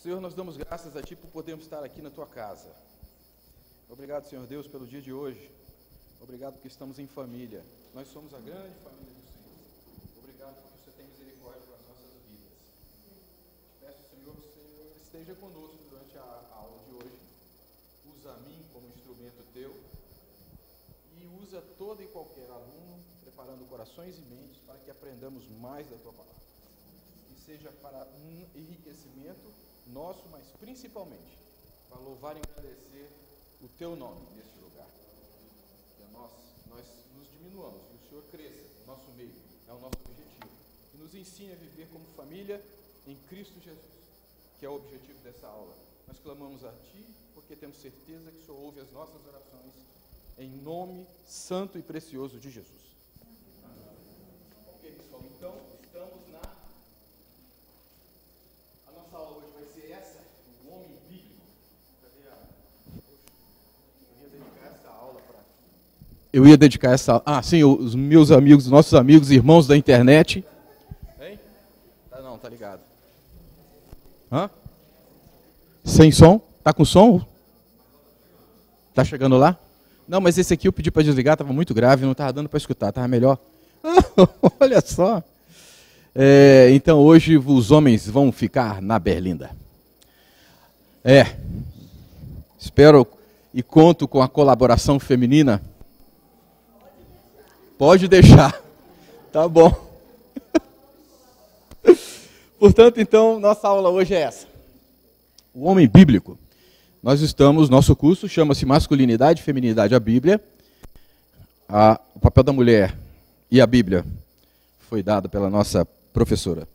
Senhor, nós damos graças a Ti por podermos estar aqui na Tua casa. Obrigado, Senhor Deus, pelo dia de hoje. Obrigado porque estamos em família. Nós somos a grande família do Senhor. Obrigado porque o Senhor tem misericórdia para as nossas vidas. Te peço, Senhor, que o Senhor esteja conosco durante a aula de hoje. Usa a mim como instrumento Teu e usa todo e qualquer aluno, preparando corações e mentes para que aprendamos mais da Tua palavra. Que seja para um enriquecimento nosso, mas principalmente para louvar e agradecer o Teu nome neste lugar. Que nós nos diminuamos e o Senhor cresça no nosso meio, é o nosso objetivo. E nos ensine a viver como família em Cristo Jesus, que é o objetivo dessa aula. Nós clamamos a Ti porque temos certeza que o Senhor ouve as nossas orações em nome santo e precioso de Jesus. Ok, pessoal, então estamos a nossa aula hoje vai ser essa, o homem bíblico. Eu ia dedicar essa aula. Sim, os meus amigos, nossos amigos, irmãos da internet. Hein? Não, tá ligado. Hã? Sem som? Tá com som? Tá chegando lá? Não, mas esse aqui eu pedi para desligar, estava muito grave, não estava dando para escutar, estava melhor. Olha só. Então hoje os homens vão ficar na berlinda. Espero e conto com a colaboração feminina. Pode deixar. Tá bom. Portanto, então, nossa aula hoje é essa. O homem bíblico. Nosso curso chama-se Masculinidade e Feminilidade, a Bíblia. O papel da mulher e a Bíblia foi dado pela nossa professora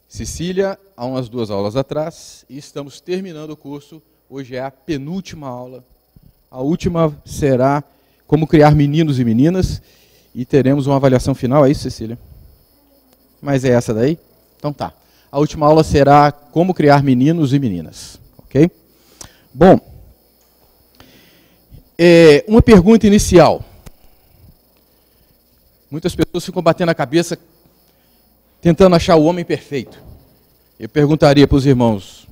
Cecília há umas 2 aulas atrás, e estamos terminando o curso. Hoje é a penúltima aula. A última será como criar meninos e meninas, e teremos uma avaliação final, é isso, Cecília? Mas é essa daí? Então tá. A última aula será como criar meninos e meninas, ok? Bom, uma pergunta inicial. Muitas pessoas ficam batendo a cabeça tentando achar o homem perfeito. Eu perguntaria para os irmãos,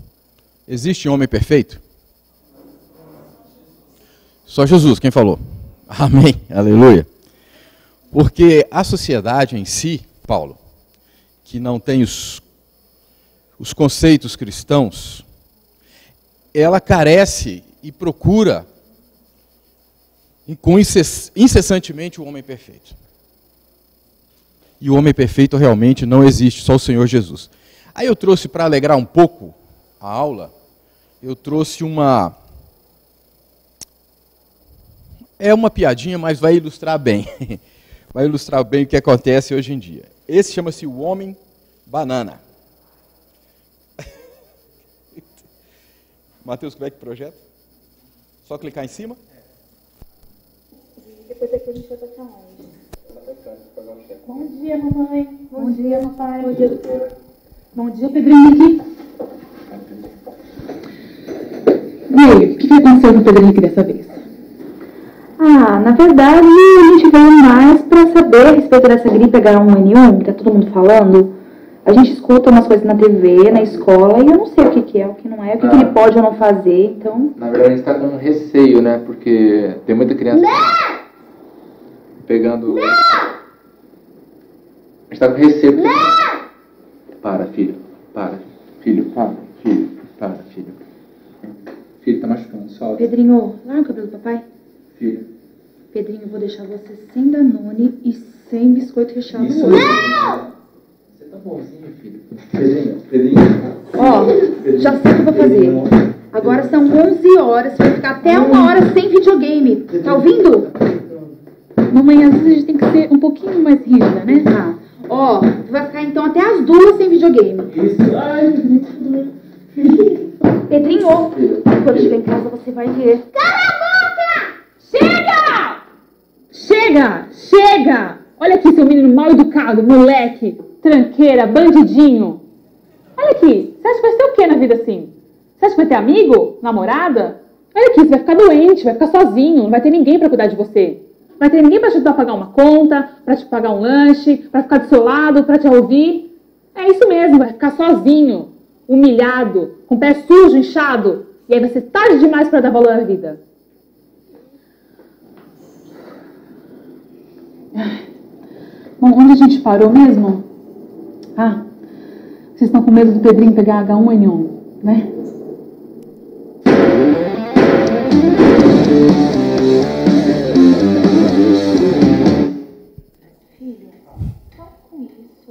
existe um homem perfeito? Só Jesus, quem falou? Amém, aleluia. Porque a sociedade em si, Paulo, que não tem os conceitos cristãos, ela carece e procura incessantemente o homem perfeito. E o homem perfeito realmente não existe, só o Senhor Jesus. Aí eu trouxe, para alegrar um pouco a aula, eu trouxe uma piadinha, mas vai ilustrar bem. Vai ilustrar bem o que acontece hoje em dia. Esse chama-se o homem banana. Matheus, como é que projeta? Só clicar em cima? Depois aqui a gente vai passar onde? Bom dia, mamãe. Bom dia, papai. Bom dia. Bom dia, Pedrinho aqui. E aí, o que aconteceu com o Pedrinho aqui dessa vez? Na verdade, a gente veio mais para saber a respeito dessa gripe H1N1, que tá todo mundo falando. A gente escuta umas coisas na TV, na escola, e eu não sei o que é, o que não é, o que ele pode ou não fazer, então... Na verdade, a gente está com receio, né? Porque tem muita criança pegando... Não! A gente está com receio. Porque... Não! Para, filho. Para. Filho, para. Filho, para, filho. Filho, tá machucando, solta. Pedrinho, larga o cabelo do papai. Filho. Pedrinho, eu vou deixar você sem Danone e sem biscoito recheado Isso hoje. Não! Você tá bonzinho, filho. Pedrinho. Já sei o que eu vou fazer. Agora são 11 horas, você vai ficar até 1 hora sem videogame. Tá ouvindo? Mamãe, às vezes a gente tem que ser um pouquinho mais rígida, né? Tu vai ficar então até as 2 sem videogame. Isso. Ai, Pedrinho, quando chegar em casa você vai ver. Cala a boca! Chega! Olha aqui, seu menino mal educado, moleque, tranqueira, bandidinho. Olha aqui, você acha que vai ser o que na vida assim? Você acha que vai ter amigo? Namorada? Olha aqui, você vai ficar doente, vai ficar sozinho, não vai ter ninguém pra cuidar de você. Não vai ter ninguém pra te ajudar a pagar uma conta, pra te pagar um lanche, pra ficar do seu lado, pra te ouvir. É isso mesmo, vai ficar sozinho. humilhado, com o pé sujo, inchado, e aí vai ser tarde demais para dar valor à vida. Bom, onde a gente parou mesmo? Ah, vocês estão com medo do Pedrinho pegar H1N1, né? Filho, para com isso.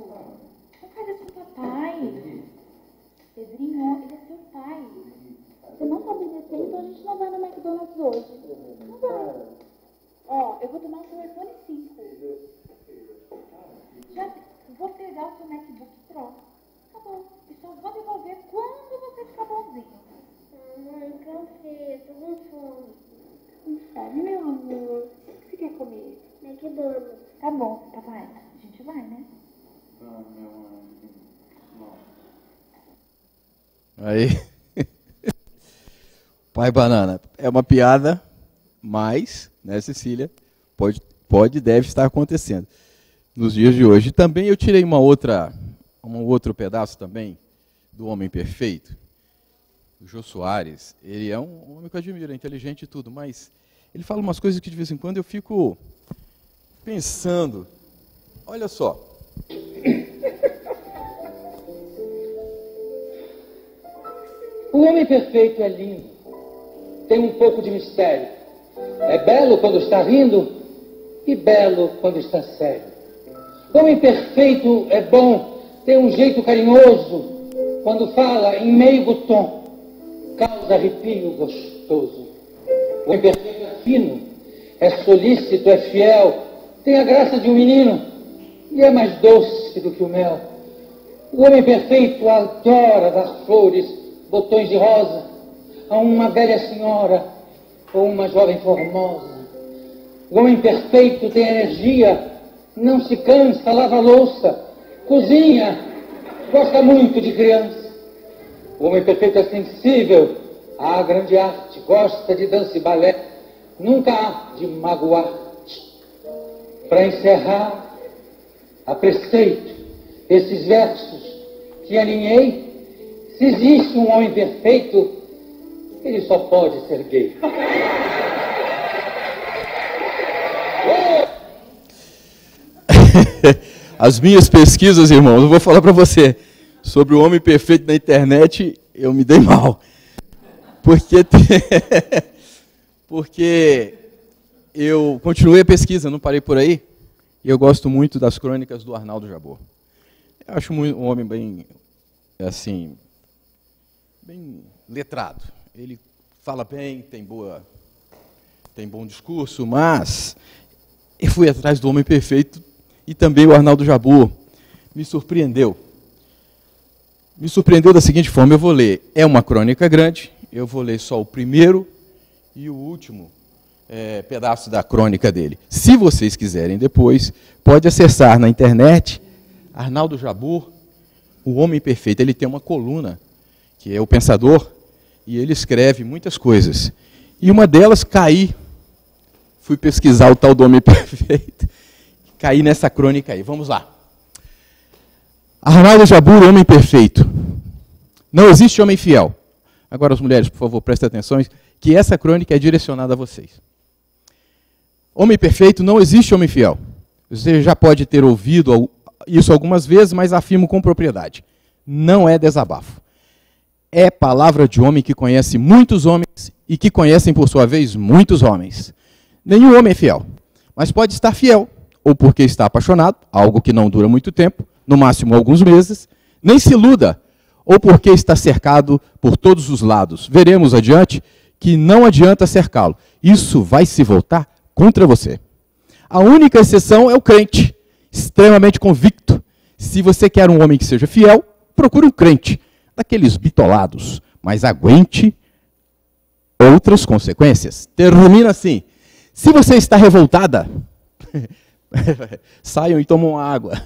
Não faz assim, papai. Pedrinho, ele é seu pai. Você não tá obedecendo, então a gente não vai no McDonald's hoje. Não vai. Ó, eu vou tomar o seu iPhone 5. Já vou pegar o seu MacBook Pro. Acabou. E só vou devolver quando você ficar bonzinho. Mãe, café, tô com fome. Com fome, meu amor. O que você quer comer? McDonald's. Tá bom, papai. A gente vai, né? Aí. Pai Banana. É uma piada, mas, né, Cecília, pode e deve estar acontecendo nos dias de hoje. Também eu tirei um outro pedaço também do Homem Perfeito. O Jô Soares, ele é um homem que eu admiro, é inteligente e tudo, mas ele fala umas coisas que de vez em quando eu fico pensando. Olha só. O homem perfeito é lindo, tem um pouco de mistério. É belo quando está rindo e belo quando está sério. O homem perfeito é bom, tem um jeito carinhoso. Quando fala em meigo tom, causa arrepio gostoso. O homem perfeito é fino, é solícito, é fiel, tem a graça de um menino e é mais doce do que o mel. O homem perfeito adora dar flores, botões de rosa a uma velha senhora ou uma jovem formosa. O homem perfeito tem energia, não se cansa, lava a louça, cozinha, gosta muito de criança. O homem perfeito é sensível à grande arte, gosta de dança e balé, nunca há de magoar-te. Para encerrar, a preceito esses versos que alinhei, se existe um homem perfeito, ele só pode ser gay. As minhas pesquisas, irmãos, eu vou falar para você, sobre o homem perfeito na internet, eu me dei mal. Porque eu continuei a pesquisa, não parei por aí, e eu gosto muito das crônicas do Arnaldo Jabbour. Eu acho um homem bem, assim, bem letrado. Ele fala bem, tem bom discurso, mas eu fui atrás do homem perfeito e também o Arnaldo Jabbour me surpreendeu. Me surpreendeu da seguinte forma, eu vou ler, é uma crônica grande, eu vou ler só o primeiro e o último pedaço da crônica dele. Se vocês quiserem depois, pode acessar na internet, Arnaldo Jabbour, o homem perfeito. Ele tem uma coluna, que é o Pensador, e ele escreve muitas coisas. E uma delas, fui pesquisar o tal do homem perfeito, caí nessa crônica aí. Vamos lá. Arnaldo Jabbour, homem perfeito. Não existe homem fiel. Agora, as mulheres, por favor, prestem atenção, que essa crônica é direcionada a vocês. Homem perfeito, não existe homem fiel. Você já pode ter ouvido isso algumas vezes, mas afirmo com propriedade. Não é desabafo. É palavra de homem que conhece muitos homens e que conhecem, por sua vez, muitos homens. Nenhum homem é fiel, mas pode estar fiel, ou porque está apaixonado, algo que não dura muito tempo, no máximo alguns meses, nem se iluda, ou porque está cercado por todos os lados. Veremos adiante que não adianta cercá-lo. Isso vai se voltar contra você. A única exceção é o crente, extremamente convicto. Se você quer um homem que seja fiel, procure um crente, daqueles bitolados, mas aguente outras consequências. Termina assim. Se você está revoltada, saiam e tomam água.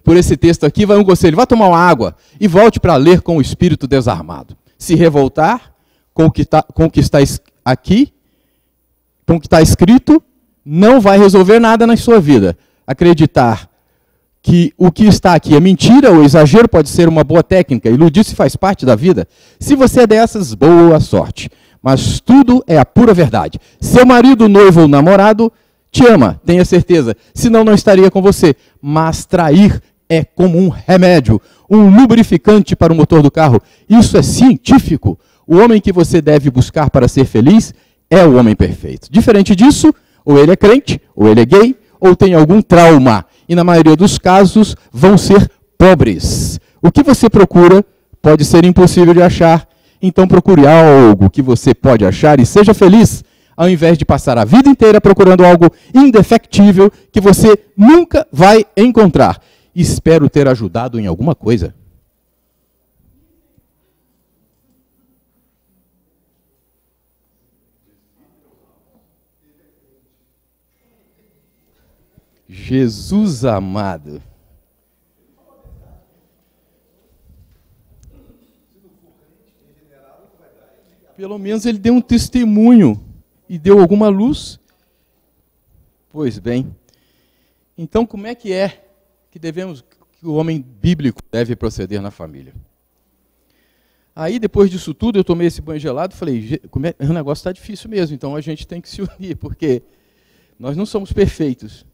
Por esse texto aqui vai um conselho, vá tomar uma água e volte para ler com o espírito desarmado. Se revoltar com o que está aqui, com o que está escrito, não vai resolver nada na sua vida. Acreditar que o que está aqui é mentira, o exagero pode ser uma boa técnica, iludir-se faz parte da vida. Se você é dessas, boa sorte. Mas tudo é a pura verdade. Seu marido, noivo ou namorado te ama, tenha certeza, senão não estaria com você. Mas trair é como um remédio, um lubrificante para o motor do carro. Isso é científico. O homem que você deve buscar para ser feliz é o homem perfeito. Diferente disso, ou ele é crente, ou ele é gay, ou tem algum trauma. E na maioria dos casos, vão ser pobres. O que você procura pode ser impossível de achar. Então procure algo que você pode achar e seja feliz, ao invés de passar a vida inteira procurando algo indefectível que você nunca vai encontrar. Espero ter ajudado em alguma coisa. Jesus amado. Pelo menos ele deu um testemunho e deu alguma luz. Pois bem. Então, como é que que o homem bíblico deve proceder na família? Aí, depois disso tudo, eu tomei esse banho gelado e falei, o negócio está difícil mesmo, então a gente tem que se unir, porque nós não somos perfeitos.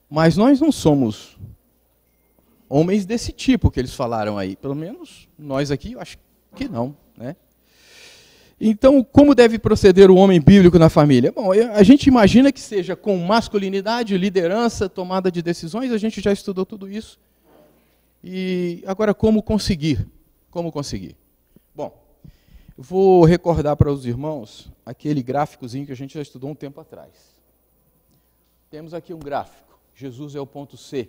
Mas nós não somos homens desse tipo que eles falaram aí. Pelo menos nós aqui, eu acho que não, né? Então, como deve proceder o homem bíblico na família? Bom, a gente imagina que seja com masculinidade, liderança, tomada de decisões, a gente já estudou tudo isso. E agora, como conseguir? Como conseguir? Bom, eu vou recordar para os irmãos aquele gráficozinho que a gente já estudou um tempo atrás. Temos aqui um gráfico. Jesus é o ponto C.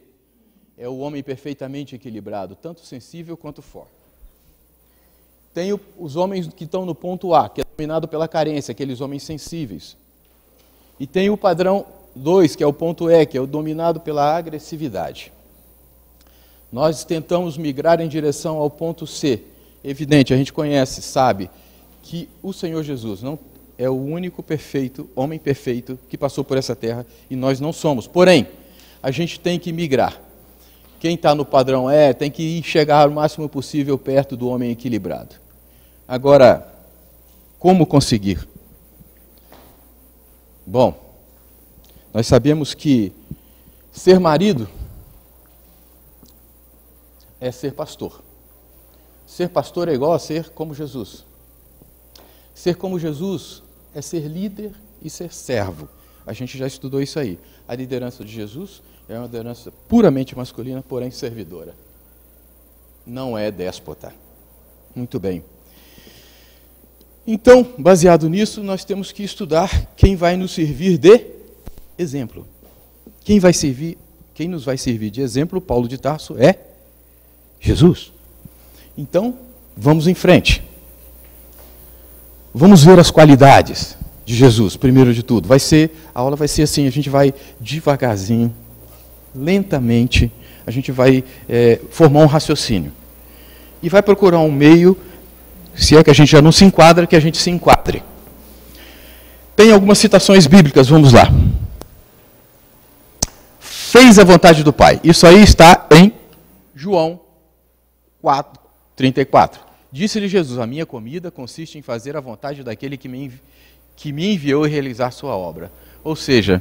É o homem perfeitamente equilibrado, tanto sensível quanto forte. Tem os homens que estão no ponto A, que é dominado pela carência, aqueles homens sensíveis. E tem o padrão 2, que é o ponto E, que é o dominado pela agressividade. Nós tentamos migrar em direção ao ponto C. Evidente, a gente conhece, sabe, que o Senhor Jesus não é o único perfeito, homem perfeito, que passou por essa terra, e nós não somos. Porém, a gente tem que migrar. Quem está no padrão E tem que chegar o máximo possível perto do homem equilibrado. Agora, como conseguir? Bom, nós sabemos que ser marido é ser pastor. Ser pastor é igual a ser como Jesus. Ser como Jesus é ser líder e ser servo. A gente já estudou isso aí. A liderança de Jesus é uma liderança puramente masculina, porém servidora. Não é déspota. Muito bem. Então, baseado nisso, nós temos que estudar quem vai nos servir de exemplo. Quem nos vai servir de exemplo, Paulo de Tarso, é Jesus. Então, vamos em frente. Vamos ver as qualidades de Jesus, primeiro de tudo. A aula vai ser assim, a gente vai devagarzinho, lentamente, a gente vai formar um raciocínio. E vai procurar um meio, se é que a gente já não se enquadra, que a gente se enquadre. Tem algumas citações bíblicas, vamos lá. Fez a vontade do Pai. Isso aí está em João 4:34. Disse-lhe Jesus, a minha comida consiste em fazer a vontade daquele que me enviou e realizar sua obra. Ou seja,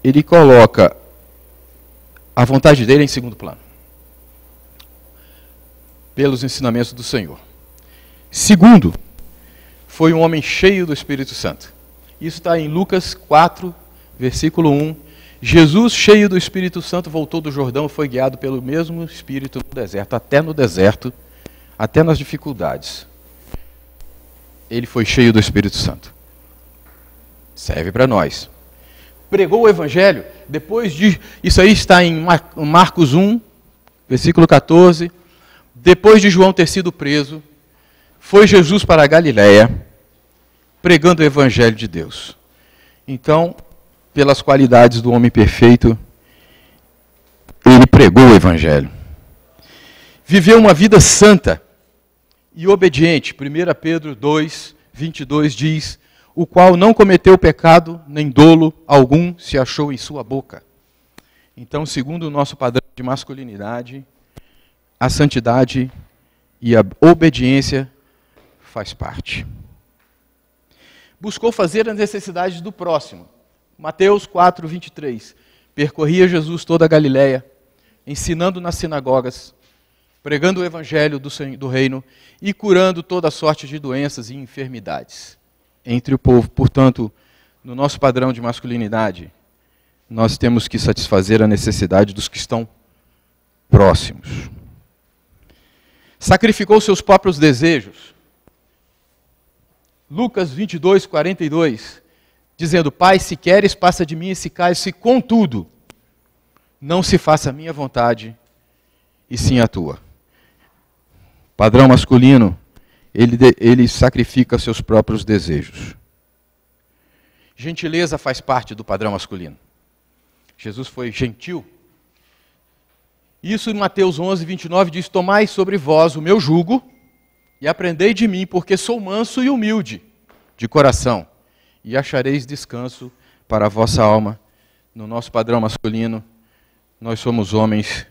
ele coloca a vontade dele em segundo plano, pelos ensinamentos do Senhor. Segundo, foi um homem cheio do Espírito Santo. Isso está em Lucas 4, versículo 1. Jesus, cheio do Espírito Santo, voltou do Jordão e foi guiado pelo mesmo Espírito no deserto, até nas dificuldades. Ele foi cheio do Espírito Santo. Serve para nós. Pregou o Evangelho, isso aí está em Marcos 1, versículo 14. Depois de João ter sido preso, foi Jesus para a Galiléia, pregando o Evangelho de Deus. Então, pelas qualidades do homem perfeito, ele pregou o Evangelho. Viveu uma vida santa e obediente. 1 Pedro 2, 22 diz, o qual não cometeu pecado, nem dolo algum se achou em sua boca. Então, segundo o nosso padrão de masculinidade, a santidade e a obediência faz parte. Buscou fazer as necessidades do próximo. Mateus 4, 23. Percorria Jesus toda a Galileia, ensinando nas sinagogas, pregando o evangelho do reino e curando toda sorte de doenças e enfermidades entre o povo. Portanto, no nosso padrão de masculinidade, nós temos que satisfazer a necessidade dos que estão próximos. Sacrificou seus próprios desejos. Lucas 22, 42, dizendo: Pai, se queres, passa de mim esse cálice, contudo, não se faça a minha vontade, e sim a tua. Padrão masculino, ele sacrifica seus próprios desejos. Gentileza faz parte do padrão masculino. Jesus foi gentil. Isso em Mateus 11, 29 diz: Tomai sobre vós o meu jugo e aprendei de mim, porque sou manso e humilde de coração, e achareis descanso para a vossa alma. No nosso padrão masculino, nós somos homens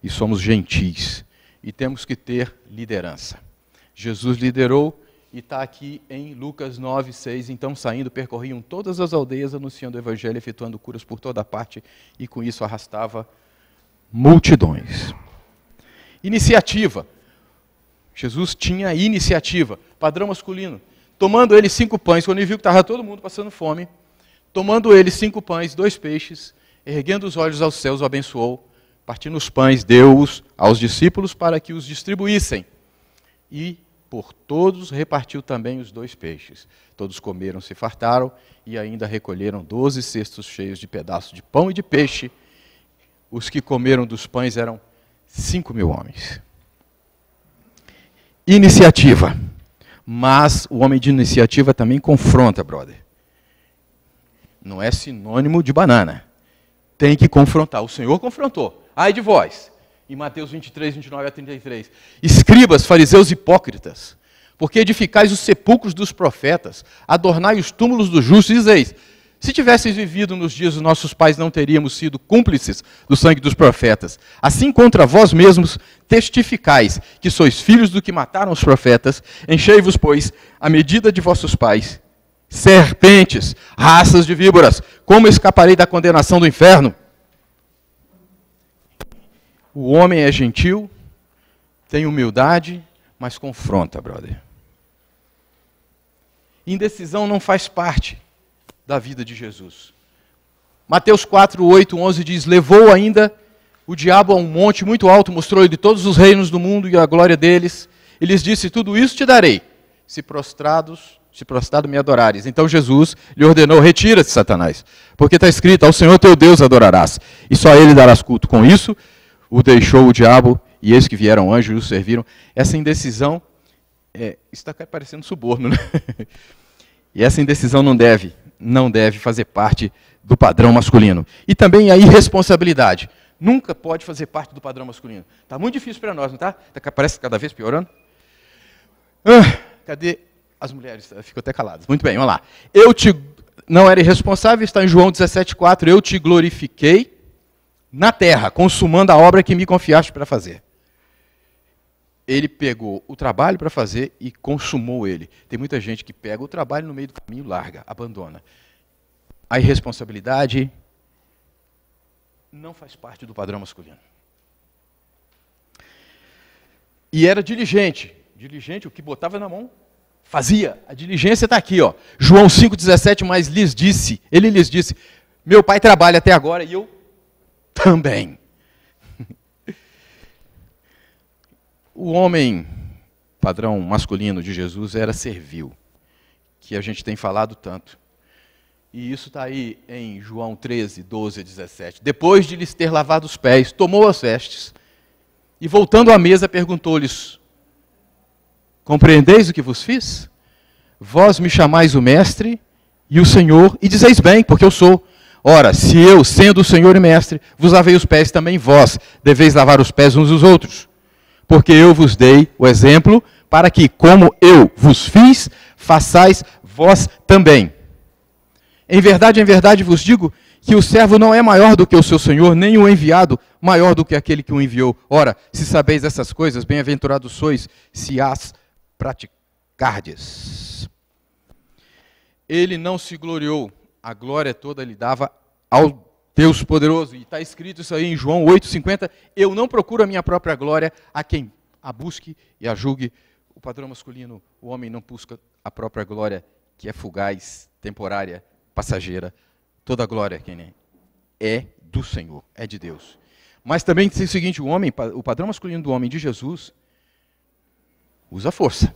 e somos gentis, e temos que ter liderança. Jesus liderou e está aqui em Lucas 9, 6. Então, saindo, percorriam todas as aldeias, anunciando o evangelho, efetuando curas por toda parte, e com isso arrastava multidões. Iniciativa. Jesus tinha iniciativa. Padrão masculino. Tomando ele 5 pães, quando ele viu que estava todo mundo passando fome, tomando ele 5 pães, 2 peixes, erguendo os olhos aos céus, o abençoou, partindo os pães, deu-os aos discípulos para que os distribuíssem. E por todos repartiu também os 2 peixes. Todos comeram, se fartaram, e ainda recolheram 12 cestos cheios de pedaços de pão e de peixe. Os que comeram dos pães eram 5.000 homens. Iniciativa. Mas o homem de iniciativa também confronta, brother. Não é sinônimo de banana. Tem que confrontar. O Senhor confrontou. Ai de vós. Em Mateus 23, 29 a 33. Escribas, fariseus hipócritas, porque edificais os sepulcros dos profetas, adornai os túmulos dos justos, e dizeis: se tivesseis vivido nos dias dos nossos pais, não teríamos sido cúmplices do sangue dos profetas. Assim contra vós mesmos testificais que sois filhos do que mataram os profetas. Enchei-vos, pois, a medida de vossos pais. Serpentes, raças de víboras, como escaparei da condenação do inferno? O homem é gentil, tem humildade, mas confronta, brother. Indecisão não faz parte da vida de Jesus. Mateus 4, 8, 11 diz: levou ainda o diabo a um monte muito alto, mostrou-lhe todos os reinos do mundo e a glória deles, e lhes disse: tudo isso te darei, se prostrado me adorares. Então Jesus lhe ordenou: retira-te, Satanás, porque está escrito: ao Senhor teu Deus adorarás, e só a ele darás culto. Com isso, o deixou o diabo, e eis que vieram anjos e o serviram. Essa indecisão, está parecendo suborno, né? E essa indecisão não deve fazer parte do padrão masculino. E também a irresponsabilidade. Nunca pode fazer parte do padrão masculino. Está muito difícil para nós, não está? Parece cada vez piorando. Cadê as mulheres? Ficam até caladas. Muito bem, vamos lá. Não era irresponsável, está em João 17,4. Eu te glorifiquei na terra, consumando a obra que me confiaste para fazer. Ele pegou o trabalho para fazer e consumou ele. Tem muita gente que pega o trabalho no meio do caminho, larga, abandona. A irresponsabilidade não faz parte do padrão masculino. E era diligente. Diligente, o que botava na mão, fazia. A diligência está aqui, ó. João 5,17, mas ele lhes disse: meu pai trabalha até agora e eu também. O homem padrão masculino de Jesus era servil, que a gente tem falado tanto. E isso está aí em João 13, 12 a 17. Depois de lhes ter lavado os pés, tomou as vestes e, voltando à mesa, perguntou-lhes: compreendeis o que vos fiz? Vós me chamais o mestre e o Senhor, e dizeis bem, porque eu sou. Ora, se eu, sendo o Senhor e mestre, vos lavei os pés, também vós deveis lavar os pés uns dos outros. Porque eu vos dei o exemplo, para que, como eu vos fiz, façais vós também. Em verdade vos digo, que o servo não é maior do que o seu senhor, nem o enviado maior do que aquele que o enviou. Ora, se sabeis essas coisas, bem-aventurados sois, se as praticardes. Ele não se gloriou, a glória toda lhe dava ao Deus poderoso. E está escrito isso aí em João 8,50, eu não procuro a minha própria glória, a quem a busque e a julgue. O padrão masculino, o homem não busca a própria glória, que é fugaz, temporária, passageira. Toda a glória quem é do Senhor, é de Deus. Mas também tem o seguinte, o padrão masculino do homem de Jesus usa força.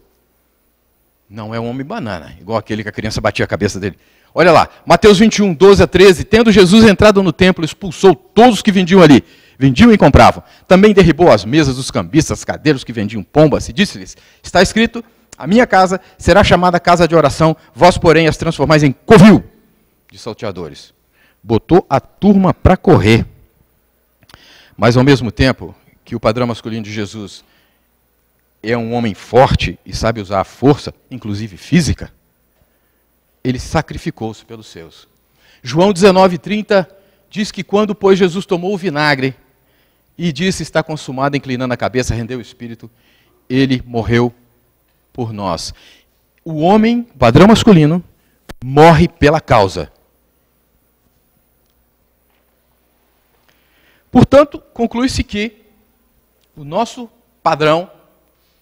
Não é um homem banana, igual aquele que a criança batia a cabeça dele. Olha lá, Mateus 21, 12 a 13, tendo Jesus entrado no templo, expulsou todos os que vendiam ali, vendiam e compravam. Também derribou as mesas dos cambistas, os cadeiros que vendiam pombas, e disse-lhes, está escrito, a minha casa será chamada casa de oração, vós, porém, as transformais em covil de salteadores. Botou a turma para correr. Mas, ao mesmo tempo que o padrão masculino de Jesus é um homem forte e sabe usar a força, inclusive física, ele sacrificou-se pelos seus. João 19:30 diz que quando, pois, Jesus tomou o vinagre e disse, está consumado, inclinando a cabeça, rendeu o espírito, ele morreu por nós. O homem, padrão masculino, morre pela causa. Portanto, conclui-se que o nosso padrão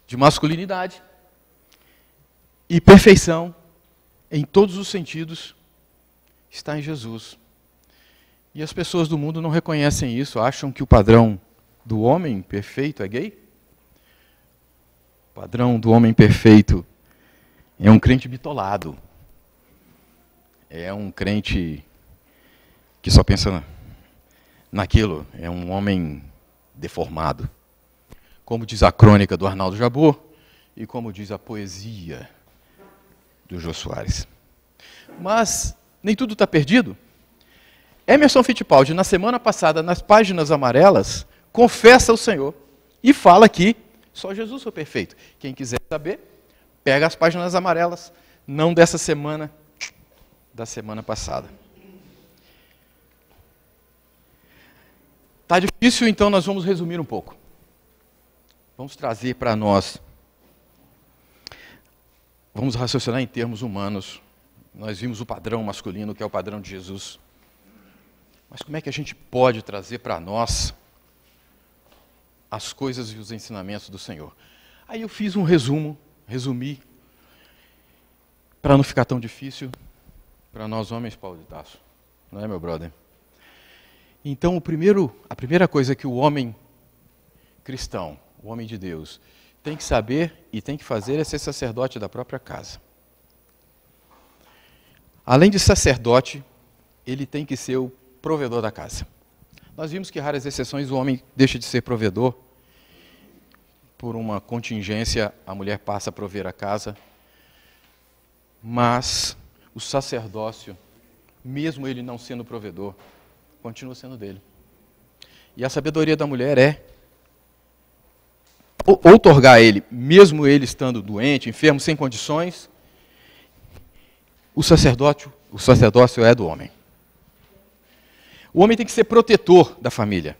de masculinidade e perfeição, em todos os sentidos, está em Jesus. E as pessoas do mundo não reconhecem isso, acham que o padrão do homem perfeito é gay. O padrão do homem perfeito é um crente bitolado. É um crente que só pensa naquilo, é um homem deformado. Como diz a crônica do Arnaldo Jabor e como diz a poesia do Jô Soares. Mas nem tudo está perdido. Emerson Fittipaldi, na semana passada, nas páginas amarelas, confessa o Senhor e fala que só Jesus foi perfeito. Quem quiser saber, pega as páginas amarelas, não dessa semana, da semana passada. Está difícil, então nós vamos resumir um pouco. Vamos trazer para nós, vamos raciocinar em termos humanos. Nós vimos o padrão masculino, que é o padrão de Jesus. Mas como é que a gente pode trazer para nós as coisas e os ensinamentos do Senhor? Aí eu fiz um resumi, para não ficar tão difícil para nós homens, Paulo de Tarso. Não é, meu brother? Então, a primeira coisa que o homem cristão, o homem de Deus, tem que saber e tem que fazer é ser sacerdote da própria casa. Além de sacerdote, ele tem que ser o provedor da casa. Nós vimos que, raras exceções, o homem deixa de ser provedor. Por uma contingência, a mulher passa a prover a casa. Mas o sacerdócio, mesmo ele não sendo provedor, continua sendo dele. E a sabedoria da mulher é outorgar a ele, mesmo ele estando doente, enfermo, sem condições, o sacerdócio é do homem. O homem tem que ser protetor da família.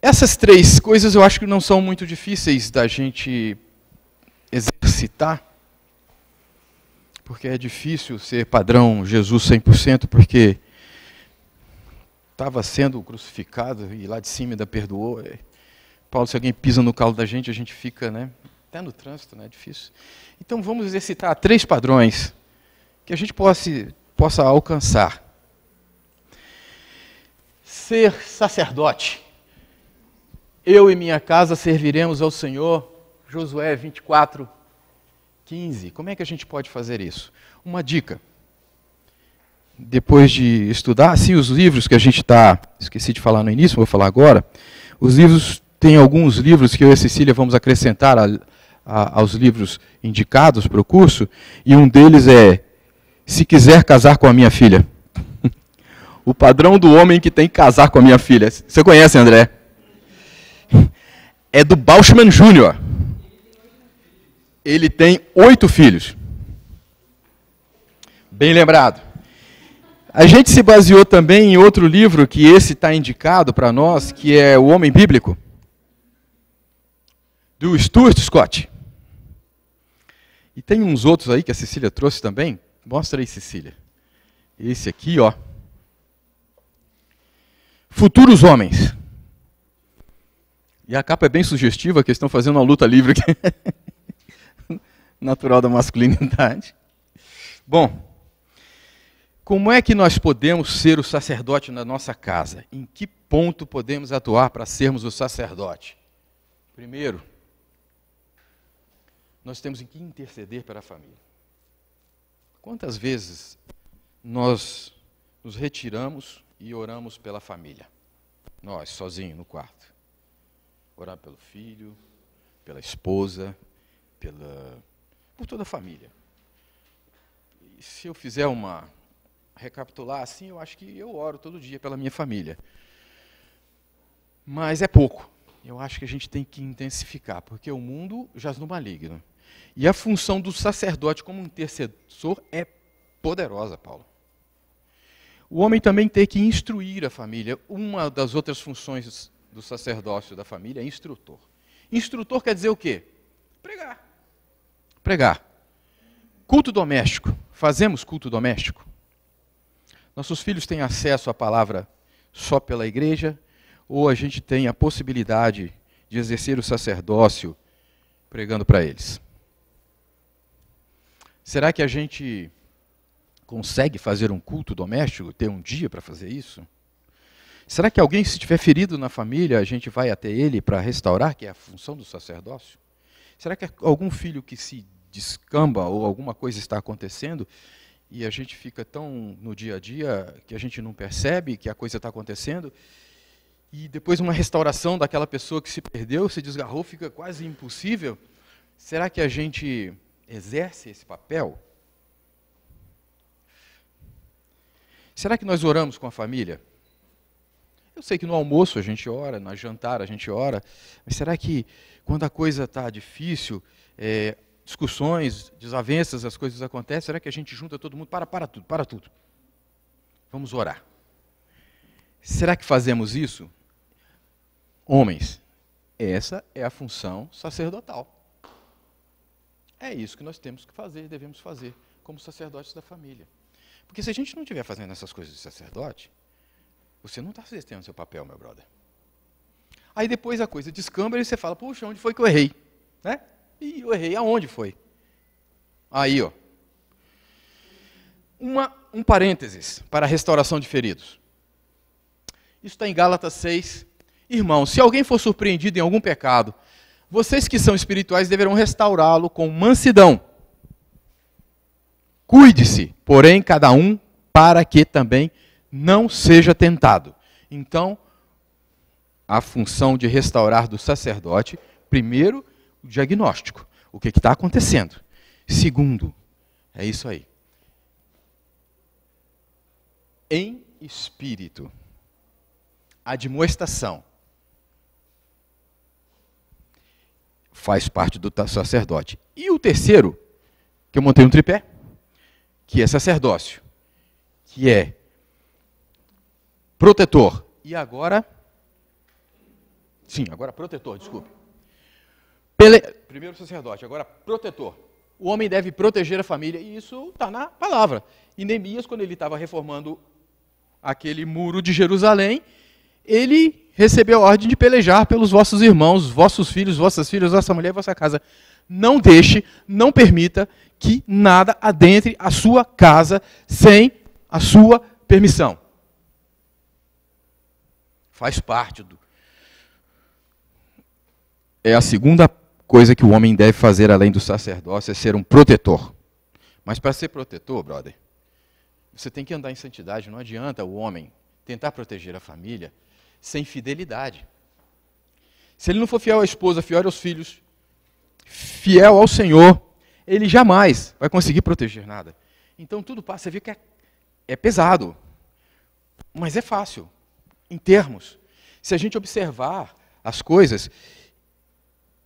Essas três coisas eu acho que não são muito difíceis da gente exercitar, porque é difícil ser padrão Jesus 100%, porque estava sendo crucificado e lá de cima ainda perdoou. Paulo, se alguém pisa no calo da gente, a gente fica, né? Até no trânsito, né? É difícil. Então vamos exercitar três padrões que a gente possa alcançar. Ser sacerdote. Eu e minha casa serviremos ao Senhor. Josué 24, 15. Como é que a gente pode fazer isso? Uma dica. Depois de estudar, sim, os livros que a gente esqueci de falar no início, vou falar agora. Os livros, tem alguns livros que eu e a Cecília vamos acrescentar aos livros indicados para o curso, e um deles é Se Quiser Casar com a Minha Filha. O padrão do homem que tem que casar com a minha filha. Você conhece, André? É do Bauschman Jr. Ele tem 8 filhos. Bem lembrado. A gente se baseou também em outro livro, que esse está indicado para nós, que é O Homem Bíblico, do Stuart Scott. E tem uns outros aí que a Cecília trouxe também. Mostra aí, Cecília. Esse aqui, ó. Futuros Homens. E a capa é bem sugestiva, que eles estão fazendo uma luta livre aqui. Natural da masculinidade. Bom, como é que nós podemos ser o sacerdote na nossa casa? Em que ponto podemos atuar para sermos o sacerdote? Primeiro, nós temos que interceder pela família. Quantas vezes nós nos retiramos e oramos pela família? Nós, sozinhos, no quarto. Orar pelo filho, pela esposa, por toda a família. E se eu fizer recapitular assim, eu acho que eu oro todo dia pela minha família. Mas é pouco. Eu acho que a gente tem que intensificar, porque o mundo jaz no maligno. E a função do sacerdote como intercessor é poderosa, Paulo. O homem também tem que instruir a família. Uma das outras funções do sacerdócio da família é instrutor. Instrutor quer dizer o quê? Pregar. Pregar. Culto doméstico. Fazemos culto doméstico? Nossos filhos têm acesso à palavra só pela igreja? Ou a gente tem a possibilidade de exercer o sacerdócio pregando para eles? Será que a gente consegue fazer um culto doméstico, ter um dia para fazer isso? Será que alguém, se estiver ferido na família, a gente vai até ele para restaurar, que é a função do sacerdócio? Será que algum filho que se descamba ou alguma coisa está acontecendo e a gente fica tão no dia a dia que a gente não percebe que a coisa está acontecendo e depois uma restauração daquela pessoa que se perdeu, se desgarrou, fica quase impossível? Será que a gente exerce esse papel? Será que nós oramos com a família? Eu sei que no almoço a gente ora, no jantar a gente ora, mas será que quando a coisa está difícil, discussões, desavenças, as coisas acontecem, será que a gente junta todo mundo? Para tudo. Vamos orar. Será que fazemos isso? Homens, essa é a função sacerdotal. É isso que nós temos que fazer, devemos fazer, como sacerdotes da família. Porque se a gente não estiver fazendo essas coisas de sacerdote, você não está exercendo seu papel, meu brother. Aí depois a coisa descamba e você fala, puxa, onde foi que eu errei? Né? E eu errei, aonde foi? Aí, ó. Um parênteses para a restauração de feridos. Isso está em Gálatas 6. Irmãos, se alguém for surpreendido em algum pecado, vocês que são espirituais deverão restaurá-lo com mansidão. Cuide-se, porém, cada um, para que também não seja tentado. Então, a função de restaurar do sacerdote, primeiro, o diagnóstico. O que está acontecendo? Segundo, é isso aí. Em espírito. Admoestação. Faz parte do sacerdote. E o terceiro, que eu montei um tripé, que é sacerdócio, que é protetor. E agora... Sim, agora protetor, desculpe. Primeiro sacerdote, agora protetor. O homem deve proteger a família, e isso está na palavra. E Neemias, quando ele estava reformando aquele muro de Jerusalém, ele recebeu a ordem de pelejar pelos vossos irmãos, vossos filhos, vossas filhas, vossa mulher e vossa casa. Não deixe, não permita que nada adentre a sua casa sem a sua permissão. Faz parte do... É a segunda coisa que o homem deve fazer além do sacerdócio, é ser um protetor. Mas para ser protetor, brother, você tem que andar em santidade. Não adianta o homem tentar proteger a família sem fidelidade. Se ele não for fiel à esposa, fiel aos filhos, fiel ao Senhor, ele jamais vai conseguir proteger nada. Então tudo passa, você vê que é pesado, mas é fácil, em termos. Se a gente observar as coisas,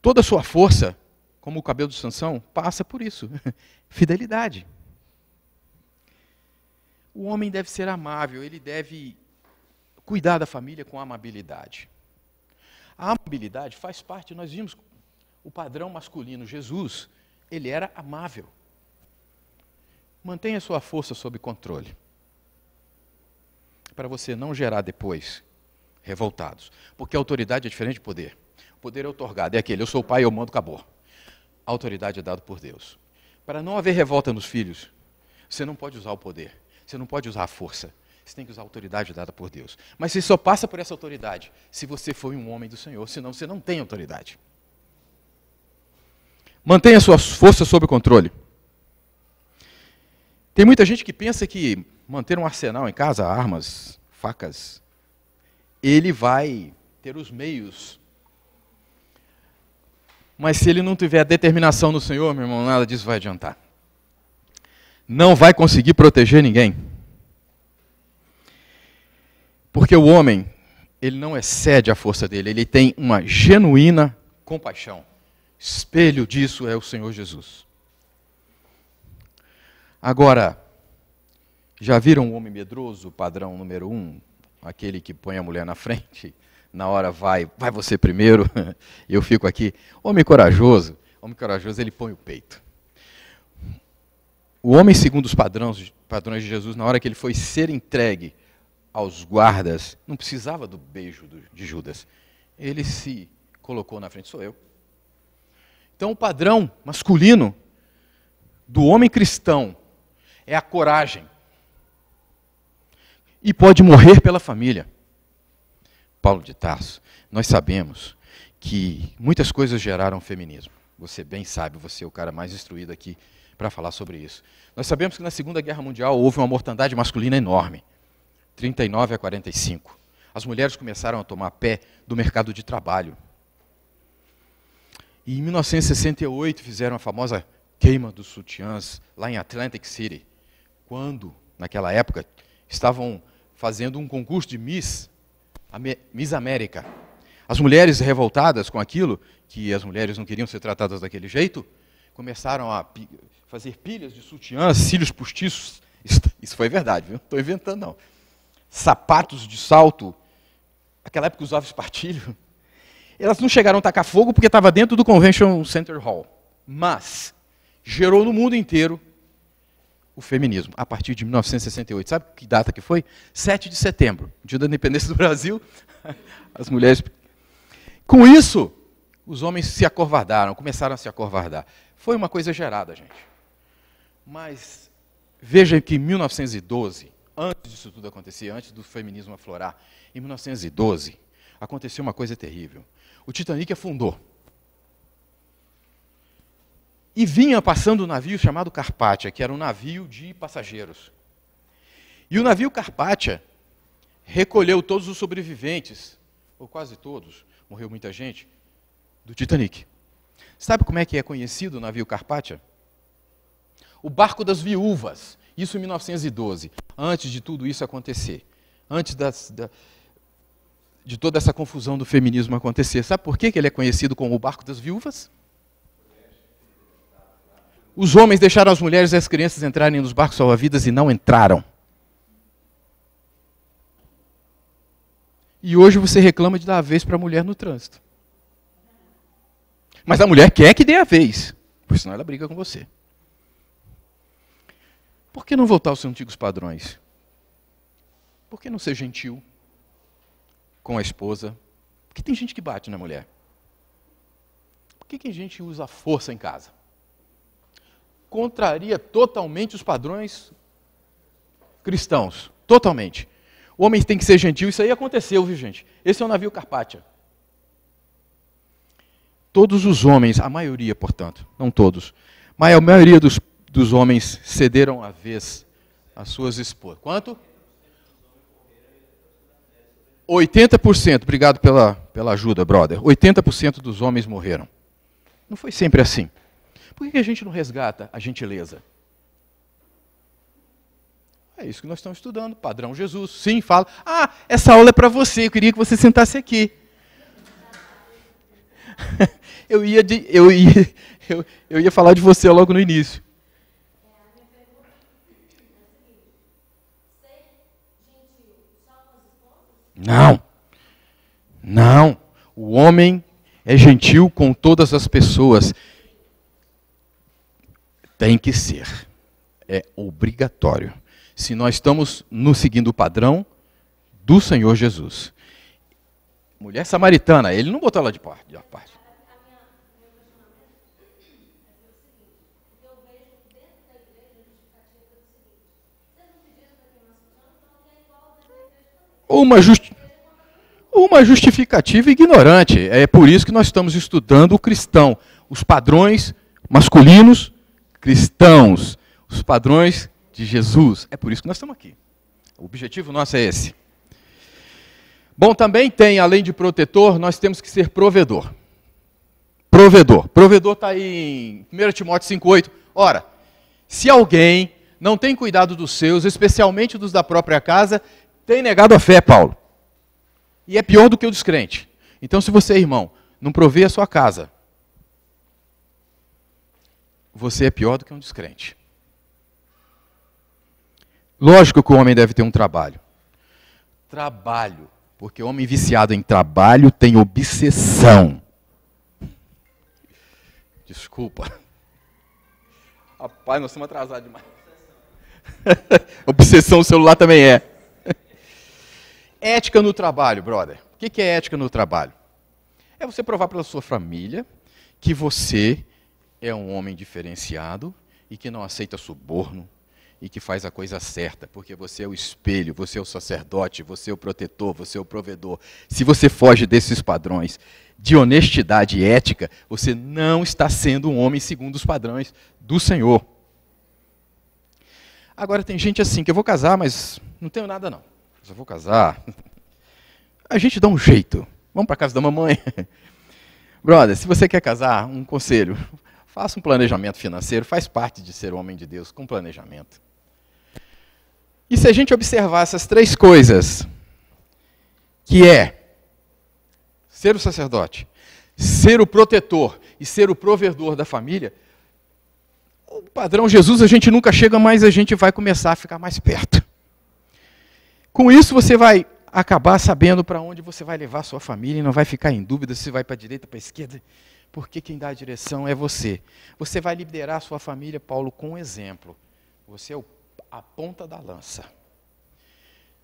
toda a sua força, como o cabelo de Sansão, passa por isso, fidelidade. O homem deve ser amável, ele deve cuidar da família com amabilidade. A amabilidade faz parte, nós vimos o padrão masculino. Jesus, ele era amável. Mantenha sua força sob controle, para você não gerar depois revoltados. Porque a autoridade é diferente de poder. O poder é outorgado, é aquele, eu sou o pai, eu mando, acabou. A autoridade é dada por Deus. Para não haver revolta nos filhos, você não pode usar o poder, você não pode usar a força. Você tem que usar a autoridade dada por Deus. Mas você só passa por essa autoridade se você for um homem do Senhor, senão você não tem autoridade. Mantenha suas forças sob controle. Tem muita gente que pensa que manter um arsenal em casa, armas, facas, ele vai ter os meios. Mas se ele não tiver determinação no Senhor, meu irmão, nada disso vai adiantar. Não vai conseguir proteger ninguém. Porque o homem, ele não excede a força dele, ele tem uma genuína compaixão. Espelho disso é o Senhor Jesus. Agora, já viram o homem medroso, padrão número 1? Aquele que põe a mulher na frente, na hora vai você primeiro, eu fico aqui. Homem corajoso, ele põe o peito. O homem segundo os padrões de Jesus, na hora que ele foi ser entregue aos guardas, não precisava do beijo de Judas. Ele se colocou na frente, sou eu. Então o padrão masculino do homem cristão é a coragem. E pode morrer pela família. Paulo de Tarso, nós sabemos que muitas coisas geraram feminismo. Você bem sabe, você é o cara mais instruído aqui para falar sobre isso. Nós sabemos que na Segunda Guerra Mundial houve uma mortandade masculina enorme. 39 a 45. As mulheres começaram a tomar pé do mercado de trabalho. E em 1968 fizeram a famosa queima dos sutiãs lá em Atlantic City, quando, naquela época, estavam fazendo um concurso de Miss América. As mulheres revoltadas com aquilo, que as mulheres não queriam ser tratadas daquele jeito, começaram a fazer pilhas de sutiãs, cílios postiços. Isso foi verdade, viu? Não estou inventando, não. Sapatos de salto, naquela época usava espartilho. Elas não chegaram a tacar fogo porque estava dentro do Convention Center Hall. Mas gerou no mundo inteiro o feminismo, a partir de 1968. Sabe que data que foi? 7 de setembro, dia da independência do Brasil. As mulheres... Com isso, os homens se acovardaram, começaram a se acovardar. Foi uma coisa gerada, gente. Mas veja que em 1912... antes disso tudo acontecer, antes do feminismo aflorar, em 1912, aconteceu uma coisa terrível. O Titanic afundou. E vinha passando um navio chamado Carpathia, que era um navio de passageiros. E o navio Carpathia recolheu todos os sobreviventes, ou quase todos, morreu muita gente, do Titanic. Sabe como é que é conhecido o navio Carpathia? O barco das viúvas. Isso em 1912, antes de tudo isso acontecer, antes de toda essa confusão do feminismo acontecer. Sabe por que ele é conhecido como o barco das viúvas? Os homens deixaram as mulheres e as crianças entrarem nos barcos salva-vidas e não entraram. E hoje você reclama de dar a vez para a mulher no trânsito. Mas a mulher quer que dê a vez, porque senão ela briga com você. Por que não voltar aos seus antigos padrões? Por que não ser gentil com a esposa? Porque tem gente que bate na mulher. Por que a gente usa a força em casa? Contraria totalmente os padrões cristãos. Totalmente. O homem tem que ser gentil. Isso aí aconteceu, viu, gente? Esse é o navio Carpathia. Todos os homens, a maioria, portanto, não todos, mas a maioria dos homens cederam a vez às suas esposas. Quanto? 80%, obrigado pela ajuda, brother. 80% dos homens morreram. Não foi sempre assim. Por que a gente não resgata a gentileza? É isso que nós estamos estudando, padrão Jesus. Sim, fala, essa aula é para você, eu queria que você sentasse aqui. Eu ia falar de você logo no início. Não. Não. O homem é gentil com todas as pessoas. Tem que ser. É obrigatório. Se nós estamos nos seguindo o padrão do Senhor Jesus. Mulher samaritana, ele não botou ela de parte. Uma justificativa ignorante. É por isso que nós estamos estudando o cristão. Os padrões masculinos cristãos. Os padrões de Jesus. É por isso que nós estamos aqui. O objetivo nosso é esse. Bom, também tem, além de protetor, nós temos que ser provedor. Provedor. Provedor está aí em 1 Timóteo 5,8. Ora, se alguém não tem cuidado dos seus, especialmente dos da própria casa, tem negado a fé, Paulo. E é pior do que o descrente. Então, se você, irmão, não provê a sua casa, você é pior do que um descrente. Lógico que o homem deve ter um trabalho. Trabalho. Porque homem viciado em trabalho tem obsessão. Desculpa. Rapaz, nós estamos atrasados demais. Obsessão, o celular também é. Ética no trabalho, brother. O que é ética no trabalho? É você provar para a sua família que você é um homem diferenciado e que não aceita suborno e que faz a coisa certa, porque você é o espelho, você é o sacerdote, você é o protetor, você é o provedor. Se você foge desses padrões de honestidade e ética, você não está sendo um homem segundo os padrões do Senhor. Agora tem gente assim, que eu vou casar, mas não tenho nada não. Eu vou casar. A gente dá um jeito. Vamos para a casa da mamãe. Brother, se você quer casar, um conselho. Faça um planejamento financeiro. Faz parte de ser homem de Deus, com planejamento. E se a gente observar essas três coisas, que é ser o sacerdote, ser o protetor e ser o provedor da família, o padrão Jesus a gente nunca chega, mas a gente vai começar a ficar mais perto. Com isso você vai acabar sabendo para onde você vai levar a sua família e não vai ficar em dúvida se vai para a direita, para a esquerda, porque quem dá a direção é você. Você vai liderar a sua família, Paulo, com um exemplo. Você é a ponta da lança.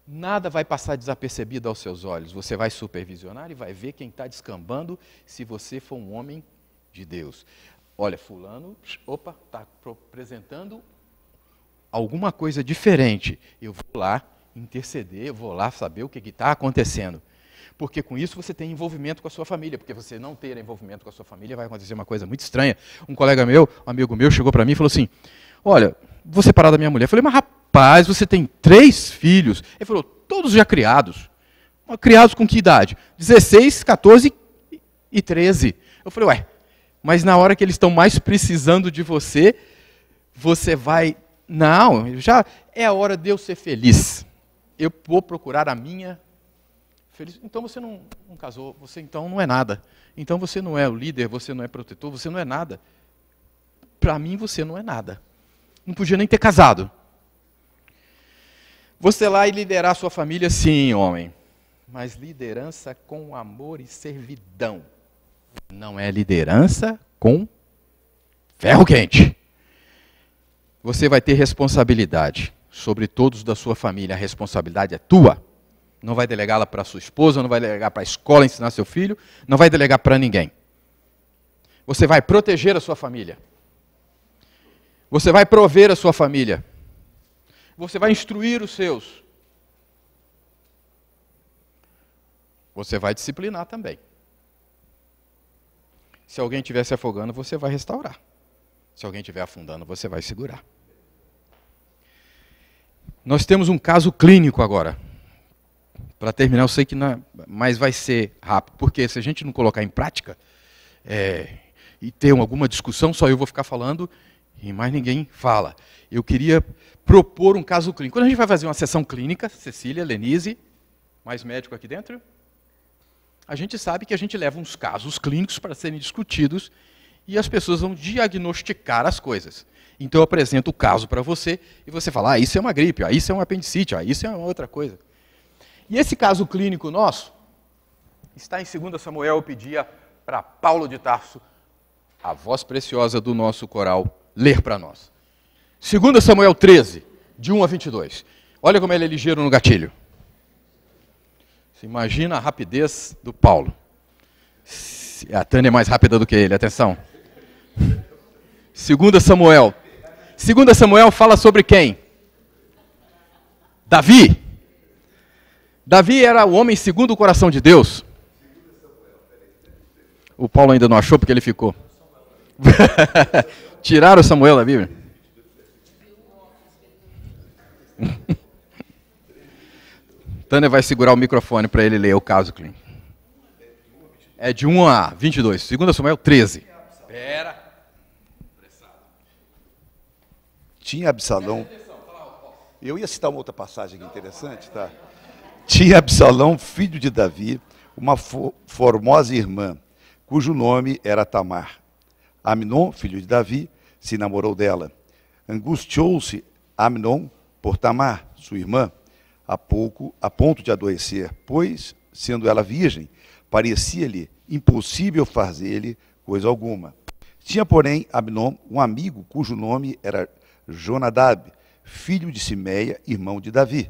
Nada vai passar desapercebido aos seus olhos. Você vai supervisionar e vai ver quem está descambando se você for um homem de Deus. Olha, fulano, está apresentando alguma coisa diferente. Eu vou lá interceder, eu vou lá saber o que está acontecendo. Porque com isso você tem envolvimento com a sua família. Porque você não ter envolvimento com a sua família vai acontecer uma coisa muito estranha. Um colega meu, um amigo meu, chegou para mim e falou assim, olha, vou separar da minha mulher. Eu falei, mas rapaz, você tem 3 filhos. Ele falou, todos já criados. Criados com que idade? 16, 14 e 13. Eu falei, ué, mas na hora que eles estão mais precisando de você, você vai... Não, já é a hora de eu ser feliz. Eu vou procurar a minha felicidade. Então você não casou, você então não é nada. Então você não é o líder, você não é protetor, você não é nada. Para mim você não é nada. Não podia nem ter casado. Você lá e liderar a sua família, sim, homem. Mas liderança com amor e servidão. Não é liderança com ferro quente. Você vai ter responsabilidade sobre todos da sua família. A responsabilidade é tua. Não vai delegá-la para sua esposa, não vai delegar para a escola ensinar seu filho, não vai delegar para ninguém. Você vai proteger a sua família. Você vai prover a sua família. Você vai instruir os seus. Você vai disciplinar também. Se alguém estiver se afogando, você vai restaurar. Se alguém estiver afundando, você vai segurar. Nós temos um caso clínico agora. Para terminar, eu sei que não, mas vai ser rápido. Porque se a gente não colocar em prática, e ter alguma discussão, só eu vou ficar falando e mais ninguém fala. Eu queria propor um caso clínico. Quando a gente vai fazer uma sessão clínica, Cecília, Lenise, mais médico aqui dentro, a gente sabe que a gente leva uns casos clínicos para serem discutidos e as pessoas vão diagnosticar as coisas. Então eu apresento o caso para você e você fala, isso é uma gripe, isso é um apendicite, isso é uma outra coisa. E esse caso clínico nosso está em 2 Samuel. Eu pedia para Paulo de Tarso, a voz preciosa do nosso coral, ler para nós. 2 Samuel 13, de 1 a 22. Olha como ele é ligeiro no gatilho. Você imagina a rapidez do Paulo. A Tânia é mais rápida do que ele, atenção. 2 Samuel. 2 Samuel fala sobre quem? Davi. Davi era o homem segundo o coração de Deus. O Paulo ainda não achou porque ele ficou. Tiraram Samuel da Bíblia. Tânia vai segurar o microfone para ele ler o caso clínico. É de 1 a 22. 2 Samuel 13. Espera. Tinha Absalão. Eu ia citar uma outra passagem aqui interessante, tá? Tinha Absalão, filho de Davi, uma formosa irmã, cujo nome era Tamar. Amnon, filho de Davi, se namorou dela. Angustiou-se Amnon por Tamar, sua irmã, a ponto de adoecer, pois, sendo ela virgem, parecia-lhe impossível fazer-lhe coisa alguma. Tinha, porém, Amnon um amigo cujo nome era Jonadab, filho de Simeia, irmão de Davi.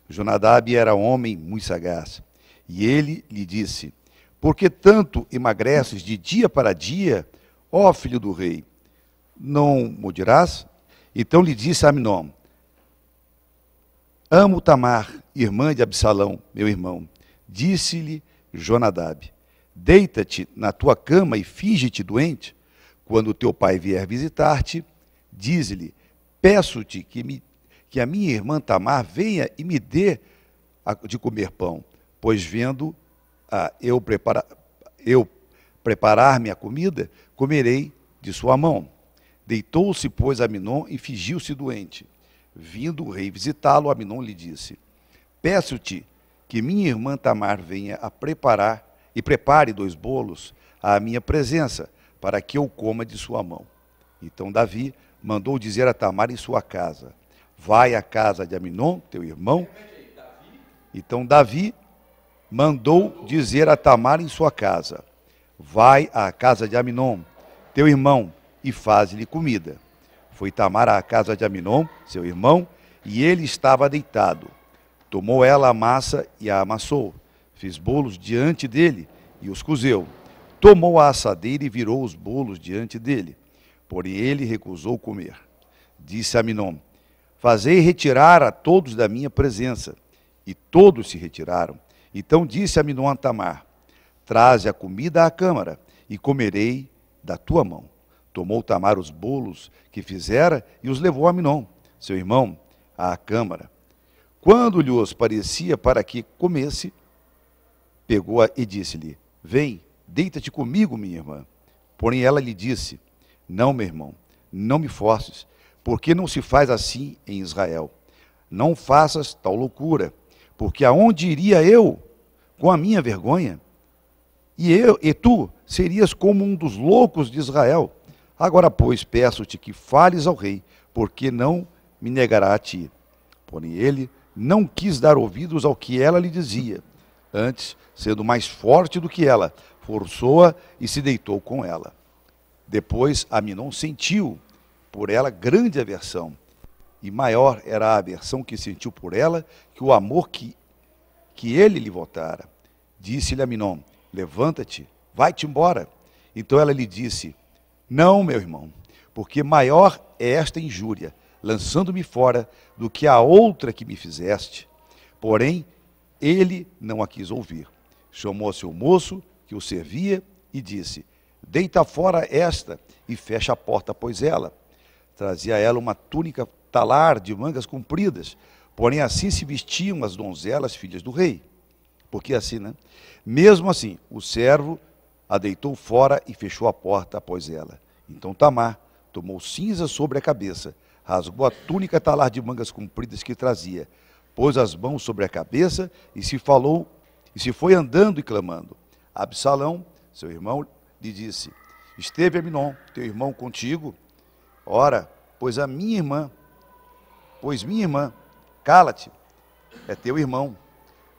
Jonadab era homem muito sagaz. E ele lhe disse: por que tanto emagreces de dia para dia, ó filho do rei? Não mudirás? Então lhe disse a Amnon: amo Tamar, irmã de Absalão, meu irmão. Disse-lhe Jonadab: deita-te na tua cama e finge-te doente. Quando teu pai vier visitar-te, dize-lhe: peço-te que a minha irmã Tamar venha e me dê de comer pão, pois vendo eu preparar-me a comida, comerei de sua mão. Deitou-se, pois, Amnon e fingiu-se doente. Vindo o rei visitá-lo, Amnon lhe disse: peço-te que minha irmã Tamar venha a preparar e prepare 2 bolos à minha presença, para que eu coma de sua mão. Então Davi mandou dizer a Tamar em sua casa: vai à casa de Amnon, teu irmão. Então Davi mandou dizer a Tamar em sua casa: vai à casa de Amnon, teu irmão, e faz-lhe comida. Foi Tamar à casa de Amnon, seu irmão, e ele estava deitado. Tomou ela a massa e a amassou. Fez bolos diante dele e os cozeu. Tomou a assadeira e virou os bolos diante dele. Porém ele recusou comer. Disse a Amnon: fazei retirar a todos da minha presença. E todos se retiraram. Então disse Amnon a Tamar: traze a comida à câmara, e comerei da tua mão. Tomou Tamar os bolos que fizera e os levou a Amnon, seu irmão, à câmara. Quando lhe os parecia para que comesse, pegou-a e disse-lhe: vem, deita-te comigo, minha irmã. Porém ela lhe disse: não, meu irmão, não me forces, porque não se faz assim em Israel. Não faças tal loucura, porque aonde iria eu com a minha vergonha? E tu serias como um dos loucos de Israel. Agora, pois, peço-te que fales ao rei, porque não me negará a ti. Porém ele não quis dar ouvidos ao que ela lhe dizia. Antes, sendo mais forte do que ela, forçou-a e se deitou com ela. Depois Amnon sentiu por ela grande aversão, e maior era a aversão que sentiu por ela que o amor que ele lhe voltara. Disse-lhe Amnon: levanta-te, vai-te embora. Então ela lhe disse: não, meu irmão, porque maior é esta injúria, lançando-me fora, do que a outra que me fizeste. Porém, ele não a quis ouvir. Chamou a seu moço, que o servia, e disse: deita fora esta, e fecha a porta após ela. Trazia a ela uma túnica talar de mangas compridas, porém assim se vestiam as donzelas filhas do rei. Porque assim, né? Mesmo assim, o servo a deitou fora e fechou a porta após ela. Então Tamar tomou cinza sobre a cabeça, rasgou a túnica talar de mangas compridas que trazia, pôs as mãos sobre a cabeça e se foi andando e clamando. Absalão, seu irmão, lhe disse: esteve Amnon, teu irmão, contigo? Ora, pois minha irmã, cala-te, é teu irmão.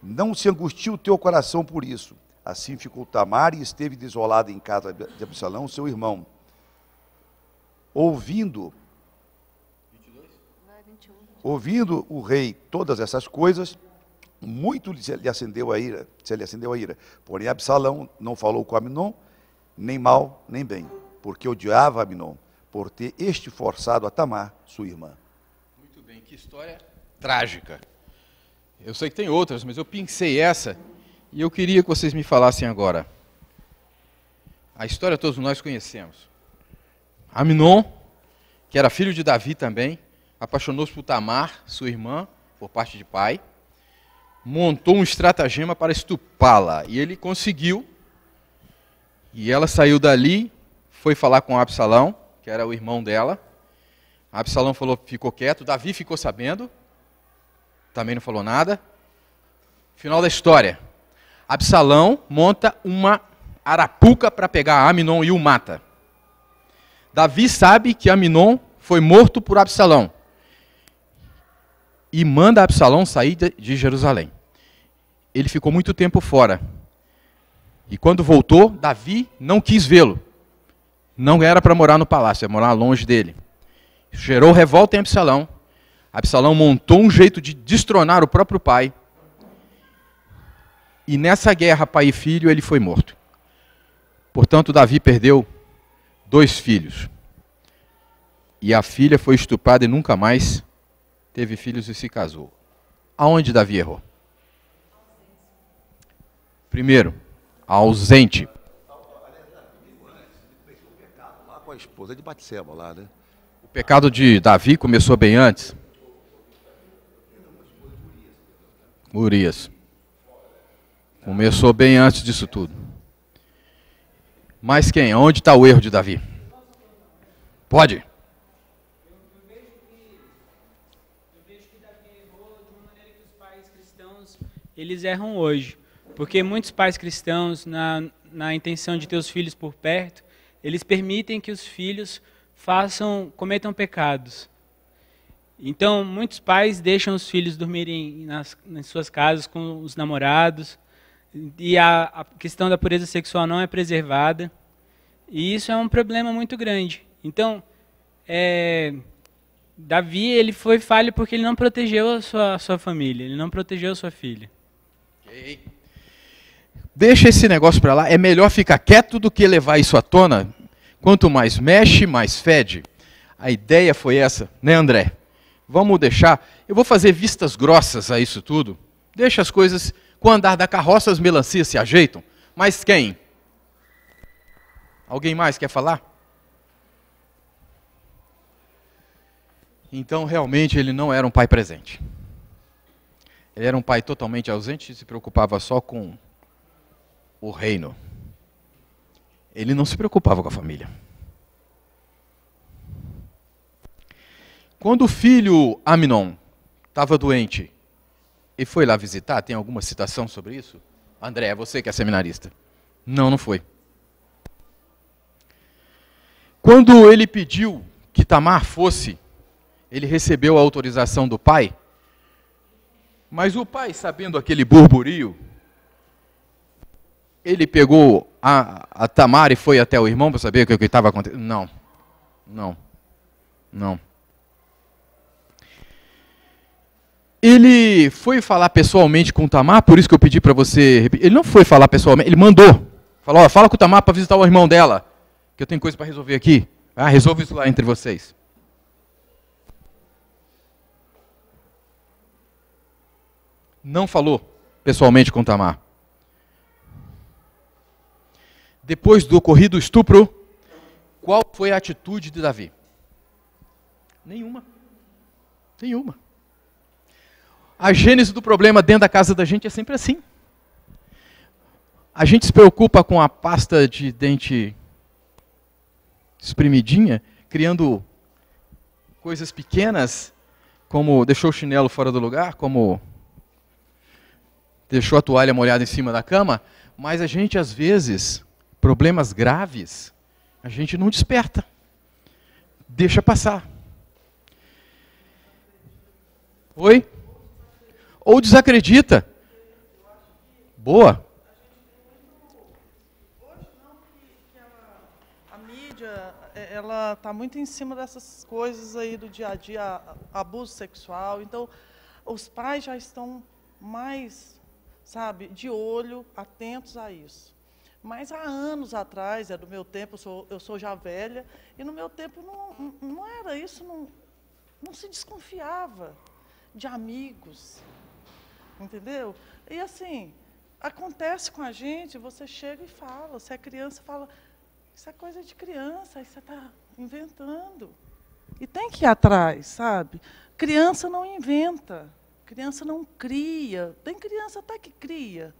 Não se angustie o teu coração por isso. Assim ficou Tamar e esteve desolada em casa de Absalão, seu irmão. Ouvindo o rei todas essas coisas, muito se lhe acendeu a ira. Porém, Absalão não falou com Amnon, nem mal, nem bem, porque odiava Amnon, por ter forçado a Tamar, sua irmã. Muito bem, que história trágica. Eu sei que tem outras, mas eu pensei essa e eu queria que vocês me falassem agora. A história todos nós conhecemos. Amnon, que era filho de Davi também, apaixonou-se por Tamar, sua irmã, por parte de pai, montou um estratagema para estupá-la, e ele conseguiu, e ela saiu dali, foi falar com Absalão, que era o irmão dela. Absalão falou, ficou quieto, Davi ficou sabendo, também não falou nada. Final da história, Absalão monta uma arapuca para pegar Amnon e o mata. Davi sabe que Amnon foi morto por Absalão e manda Absalão sair de Jerusalém. Ele ficou muito tempo fora. E quando voltou, Davi não quis vê-lo. Não era para morar no palácio, era morar longe dele. Gerou revolta em Absalão. Absalão montou um jeito de destronar o próprio pai. E nessa guerra, pai e filho, ele foi morto. Portanto, Davi perdeu 2 filhos. E a filha foi estuprada e nunca mais teve filhos e se casou. Aonde Davi errou? Primeiro, ausente. Lá com a esposa de Batseba, lá, né? O pecado de Davi começou bem antes. Urias. Começou bem antes disso tudo. Mas quem? Onde está o erro de Davi? Pode? Eles erram hoje, porque muitos pais cristãos, na intenção de ter os filhos por perto, eles permitem que os filhos cometam pecados. Então, muitos pais deixam os filhos dormirem nas suas casas com os namorados, e a questão da pureza sexual não é preservada, e isso é um problema muito grande. Então, Davi ele foi falho porque ele não protegeu a sua família, ele não protegeu a sua filha. Deixa esse negócio para lá, é melhor ficar quieto do que levar isso à tona. Quanto mais mexe, mais fede. A ideia foi essa, né, André? Vamos deixar, eu vou fazer vistas grossas a isso tudo. Deixa as coisas, com o andar da carroça as melancias se ajeitam. Mas quem? Alguém mais quer falar? Então, realmente, ele não era um pai presente. Ele era um pai totalmente ausente e se preocupava só com o reino. Ele não se preocupava com a família. Quando o filho Amnon estava doente, ele foi lá visitar? Tem alguma citação sobre isso? André, é você que é seminarista. Não, não foi. Quando ele pediu que Tamar fosse, ele recebeu a autorização do pai. Mas o pai, sabendo aquele burburinho, ele pegou a Tamar e foi até o irmão para saber o que estava acontecendo? Não. Ele foi falar pessoalmente com Tamar, por isso que eu pedi para você repetir. Ele não foi falar pessoalmente, ele mandou. Falou, fala com Tamar para visitar o irmão dela, que eu tenho coisa para resolver aqui. Resolve isso lá entre vocês. Não falou pessoalmente com Tamar. Depois do ocorrido estupro, qual foi a atitude de Davi? Nenhuma. A gênese do problema dentro da casa da gente é sempre assim. A gente se preocupa com a pasta de dente espremidinha, criando coisas pequenas, como deixou o chinelo fora do lugar, como deixou a toalha molhada em cima da cama, mas a gente, às vezes, problemas graves, a gente não desperta. Deixa passar. Oi? Ou desacredita. Boa? Hoje não, que a mídia, ela está muito em cima dessas coisas aí do dia a dia, abuso sexual. Então, os pais já estão mais, sabe, de olho, atentos a isso. Mas há anos atrás, do meu tempo, eu sou já velha, e no meu tempo não era isso, não se desconfiava de amigos, entendeu? E assim, acontece com a gente, você chega e fala, se é criança, fala, isso é coisa de criança, aí você está inventando. E tem que ir atrás, sabe? Criança não inventa, criança não cria, tem criança até que cria,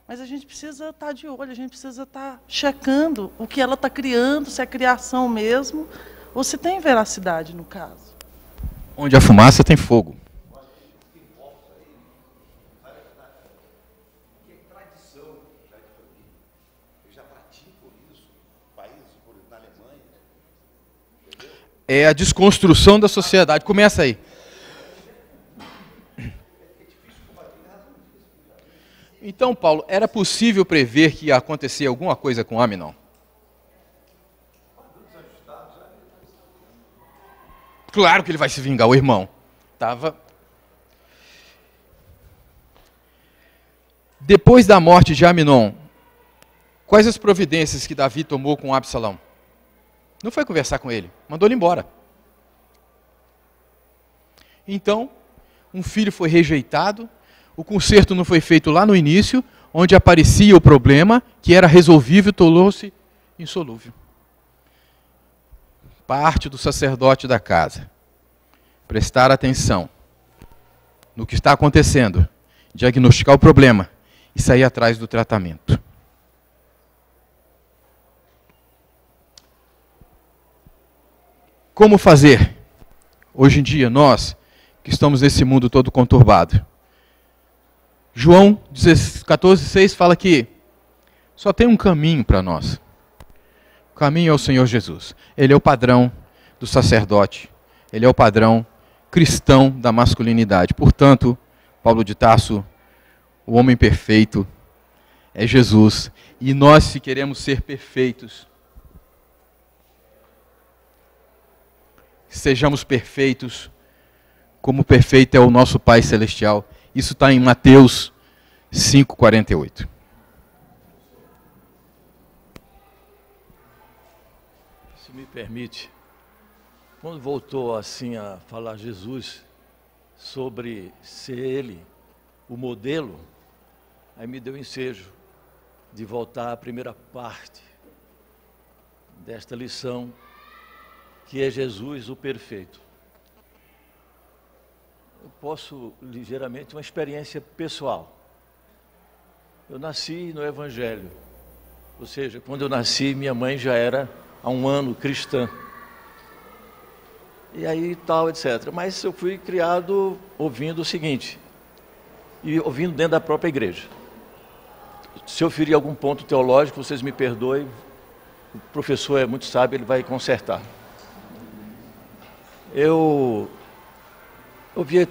mas a gente precisa estar de olho, a gente precisa estar checando o que ela está criando, se é criação mesmo, ou se tem veracidade no caso. Onde a fumaça tem fogo. É a desconstrução da sociedade. Começa aí. Então, Paulo, era possível prever que ia acontecer alguma coisa com Aminon? Claro que ele vai se vingar, o irmão. Depois da morte de Aminon, quais as providências que Davi tomou com Absalão? Não foi conversar com ele, mandou ele embora. Então, um filho foi rejeitado, o conserto não foi feito lá no início, onde aparecia o problema, que era resolvível, tornou-se insolúvel. Parte do sacerdote da casa. Prestar atenção no que está acontecendo, diagnosticar o problema e sair atrás do tratamento. Como fazer? Hoje em dia, nós que estamos nesse mundo todo conturbado. João 14,6 fala que só tem um caminho para nós. O caminho é o Senhor Jesus. Ele é o padrão do sacerdote. Ele é o padrão cristão da masculinidade. Portanto, Paulo de Tarso, o homem perfeito, é Jesus. E nós, se queremos ser perfeitos, sejamos perfeitos, como perfeito é o nosso Pai Celestial. Isso está em Mateus 5,48. Se me permite, quando voltou assim a falar Jesus sobre ser Ele o modelo, aí me deu ensejo de voltar à primeira parte desta lição, que é Jesus o perfeito. Eu posso, ligeiramente, uma experiência pessoal. Eu nasci no Evangelho, ou seja, quando eu nasci, minha mãe já era, há um ano, cristã. E aí tal, etc. Mas eu fui criado ouvindo o seguinte, e ouvindo dentro da própria igreja. Se eu ferir algum ponto teológico, vocês me perdoem, o professor é muito sábio, ele vai consertar. Eu ouvia,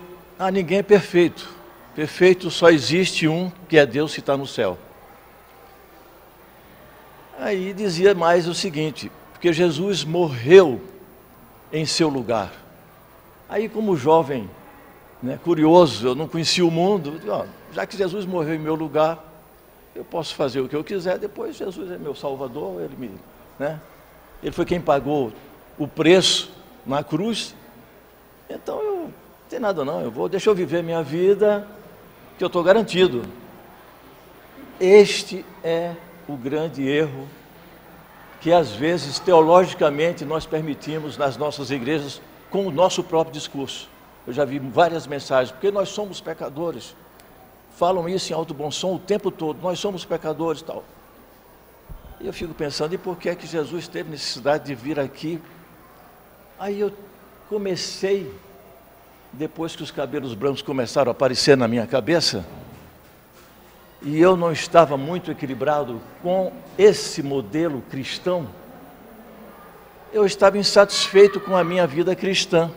ninguém é perfeito. Perfeito só existe um, que é Deus que está no céu. Aí dizia mais o seguinte, porque Jesus morreu em seu lugar. Aí como jovem, curioso, eu não conhecia o mundo, já que Jesus morreu em meu lugar, eu posso fazer o que eu quiser, depois Jesus é meu Salvador, ele foi quem pagou o preço na cruz, então eu não tem nada não, deixa eu viver minha vida, que eu estou garantido. Este é o grande erro que às vezes teologicamente nós permitimos nas nossas igrejas com o nosso próprio discurso. Eu já vi várias mensagens, porque nós somos pecadores, falam isso em alto bom som o tempo todo, nós somos pecadores e tal. E eu fico pensando, e por que é que Jesus teve necessidade de vir aqui? Aí eu comecei, depois que os cabelos brancos começaram a aparecer na minha cabeça, e eu não estava muito equilibrado com esse modelo cristão, eu estava insatisfeito com a minha vida cristã.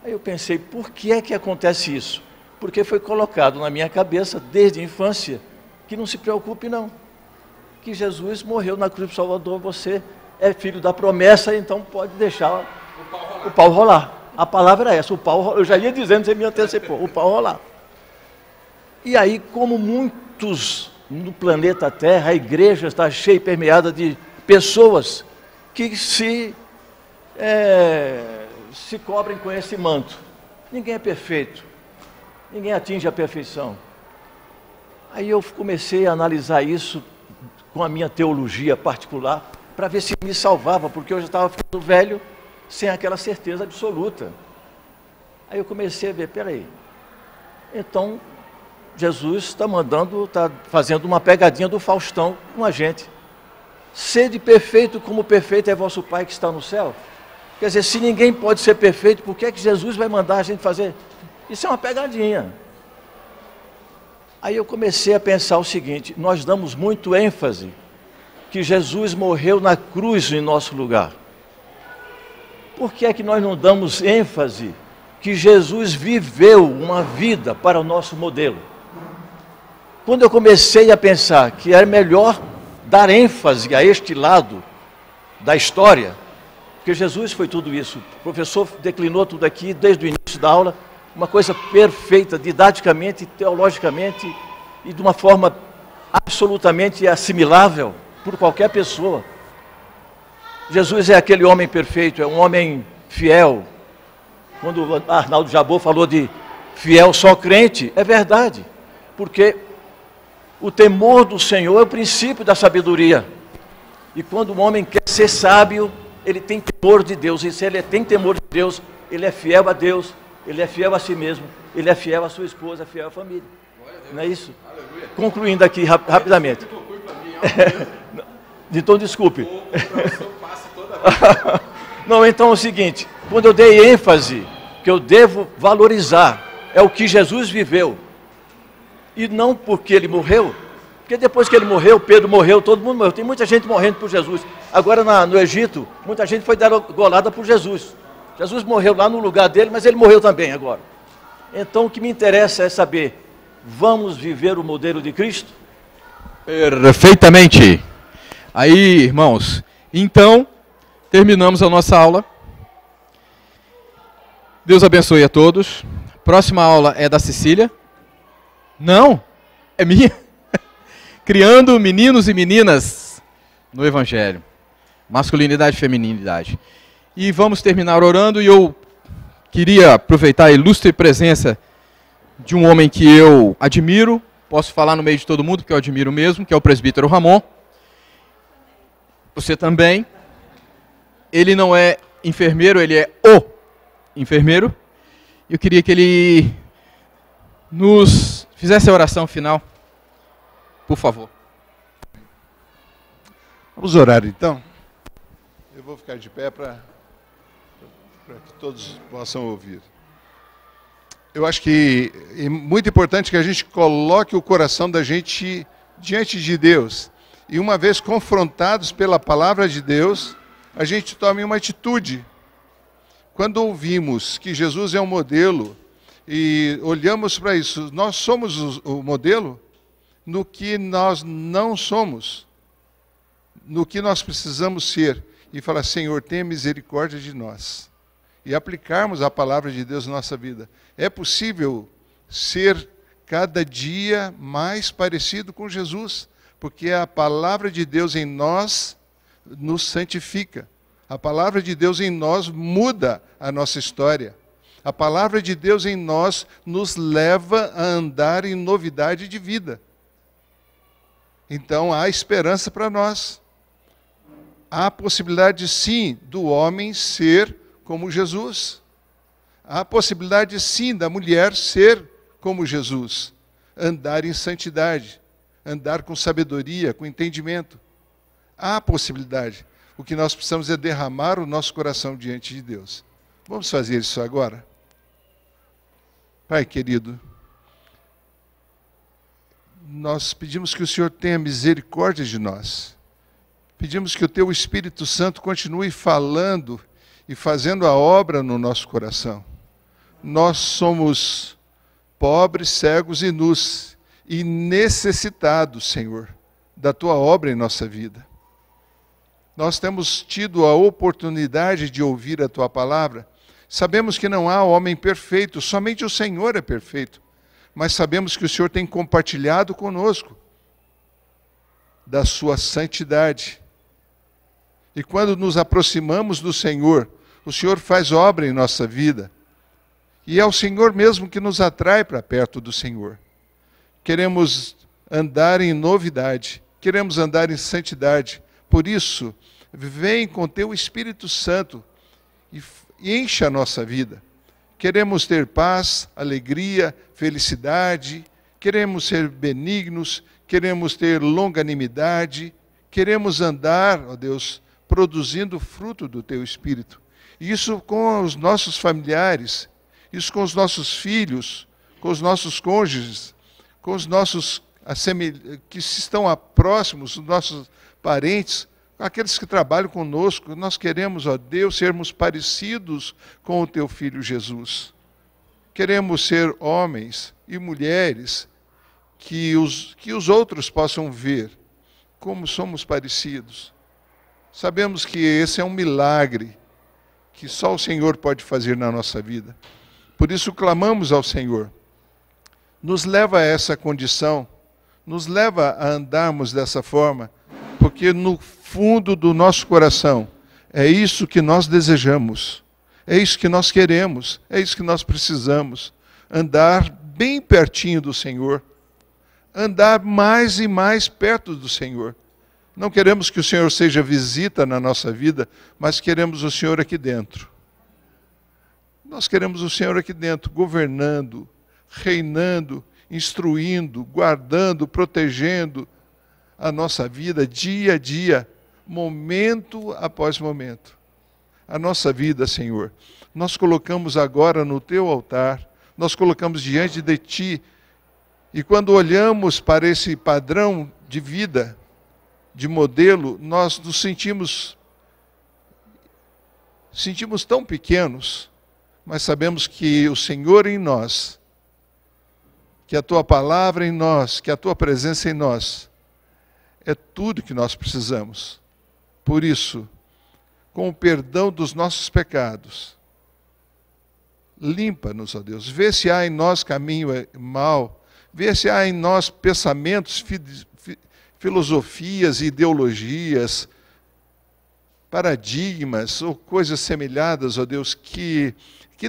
Aí eu pensei, por que é que acontece isso? Porque foi colocado na minha cabeça, desde a infância, que não se preocupe não. Que Jesus morreu na cruz do Salvador, você é filho da promessa, então pode deixar o pau rolar. A palavra é essa, o pau rolar. Eu já ia dizendo, você me antecipou, o pau rolar. E aí, como muitos no planeta Terra, a igreja está cheia e permeada de pessoas que se cobrem com esse manto. Ninguém é perfeito, ninguém atinge a perfeição. Aí eu comecei a analisar isso com a minha teologia particular, para ver se me salvava, porque eu já estava ficando velho, sem aquela certeza absoluta. Aí eu comecei a ver, peraí, então Jesus está fazendo uma pegadinha do Faustão com a gente. Sede perfeito como perfeito é vosso Pai que está no céu. Quer dizer, se ninguém pode ser perfeito, por que é que Jesus vai mandar a gente fazer? Isso é uma pegadinha. Aí eu comecei a pensar o seguinte, nós damos muito ênfase que Jesus morreu na cruz em nosso lugar. Por que é que nós não damos ênfase que Jesus viveu uma vida para o nosso modelo? Quando eu comecei a pensar que era melhor dar ênfase a este lado da história, porque Jesus foi tudo isso, o professor declinou tudo aqui desde o início da aula, uma coisa perfeita, didaticamente, teologicamente e de uma forma absolutamente assimilável por qualquer pessoa. Jesus é aquele homem perfeito, é um homem fiel. Quando Arnaldo Jabor falou de fiel só crente, é verdade, porque o temor do Senhor é o princípio da sabedoria. E quando o homem quer ser sábio, ele tem temor de Deus. E se ele tem temor de Deus, ele é fiel a Deus, ele é fiel a si mesmo, ele é fiel à sua esposa, é fiel à família. Não é isso? Concluindo aqui rapidamente. Então, desculpe. Não, então é o seguinte, quando eu dei ênfase, que eu devo valorizar, é o que Jesus viveu. E não porque ele morreu, porque depois que ele morreu, Pedro morreu, todo mundo morreu. Tem muita gente morrendo por Jesus. Agora no Egito, muita gente foi golada por Jesus. Jesus morreu lá no lugar dele, mas ele morreu também agora. Então o que me interessa é saber, vamos viver o modelo de Cristo? Perfeitamente. Aí, irmãos, então, terminamos a nossa aula. Deus abençoe a todos. Próxima aula é da Cecília. Não, é minha. Criando meninos e meninas no Evangelho. Masculinidade e feminilidade. E vamos terminar orando, e eu queria aproveitar a ilustre presença de um homem que eu admiro, posso falar no meio de todo mundo, porque eu admiro mesmo, que é o presbítero Ramon. Você também. Ele não é enfermeiro, ele é o enfermeiro. Eu queria que ele nos fizesse a oração final, por favor. Vamos orar então. Eu vou ficar de pé para que todos possam ouvir. Eu acho que é muito importante que a gente coloque o coração da gente diante de Deus. E uma vez confrontados pela palavra de Deus, a gente tome uma atitude. Quando ouvimos que Jesus é um modelo e olhamos para isso, nós somos o modelo no que nós não somos, no que nós precisamos ser. E falar, Senhor, tenha misericórdia de nós. E aplicarmos a palavra de Deus na nossa vida. É possível ser cada dia mais parecido com Jesus, porque a palavra de Deus em nós nos santifica. A palavra de Deus em nós muda a nossa história. A palavra de Deus em nós nos leva a andar em novidade de vida. Então há esperança para nós. Há possibilidade sim do homem ser como Jesus. Há possibilidade sim da mulher ser como Jesus. Andar em santidade. Andar com sabedoria, com entendimento. Há possibilidade. O que nós precisamos é derramar o nosso coração diante de Deus. Vamos fazer isso agora? Pai querido, nós pedimos que o Senhor tenha misericórdia de nós. Pedimos que o Teu Espírito Santo continue falando e fazendo a obra no nosso coração. Nós somos pobres, cegos e nus, e necessitados, Senhor, da tua obra em nossa vida. Nós temos tido a oportunidade de ouvir a tua palavra. Sabemos que não há homem perfeito, somente o Senhor é perfeito. Mas sabemos que o Senhor tem compartilhado conosco da sua santidade. E quando nos aproximamos do Senhor, o Senhor faz obra em nossa vida. E é o Senhor mesmo que nos atrai para perto do Senhor. Queremos andar em novidade, queremos andar em santidade. Por isso, vem com teu Espírito Santo e enche a nossa vida. Queremos ter paz, alegria, felicidade, queremos ser benignos, queremos ter longanimidade, queremos andar, ó Deus, produzindo fruto do teu Espírito. Isso com os nossos familiares, isso com os nossos filhos, com os nossos cônjuges, com os nossos que estão próximos, os nossos parentes, aqueles que trabalham conosco. Nós queremos, ó Deus, sermos parecidos com o teu Filho Jesus. Queremos ser homens e mulheres que os outros possam ver como somos parecidos. Sabemos que esse é um milagre que só o Senhor pode fazer na nossa vida. Por isso clamamos ao Senhor. Nos leva a essa condição, nos leva a andarmos dessa forma, porque no fundo do nosso coração é isso que nós desejamos, é isso que nós queremos, é isso que nós precisamos. Andar bem pertinho do Senhor, andar mais e mais perto do Senhor. Não queremos que o Senhor seja visita na nossa vida, mas queremos o Senhor aqui dentro. Nós queremos o Senhor aqui dentro, governando, reinando, instruindo, guardando, protegendo a nossa vida dia a dia, momento após momento. A nossa vida, Senhor, nós colocamos agora no teu altar, nós colocamos diante de ti, e quando olhamos para esse padrão de vida, de modelo, nós nos sentimos tão pequenos, mas sabemos que o Senhor em nós, que a tua palavra em nós, que a tua presença em nós, é tudo que nós precisamos. Por isso, com o perdão dos nossos pecados, limpa-nos, ó Deus. Vê se há em nós caminho mau, vê se há em nós pensamentos, filosofias, ideologias, paradigmas ou coisas semelhadas, ó Deus, que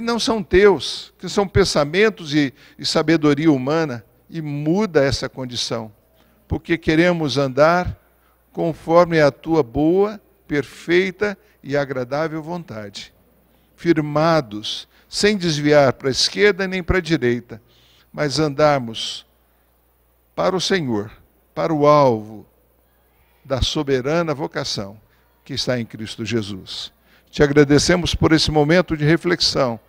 não são teus, que são pensamentos e sabedoria humana, e muda essa condição, porque queremos andar conforme a tua boa, perfeita e agradável vontade, firmados, sem desviar para a esquerda nem para a direita, mas andarmos para o Senhor, para o alvo da soberana vocação que está em Cristo Jesus. Te agradecemos por esse momento de reflexão.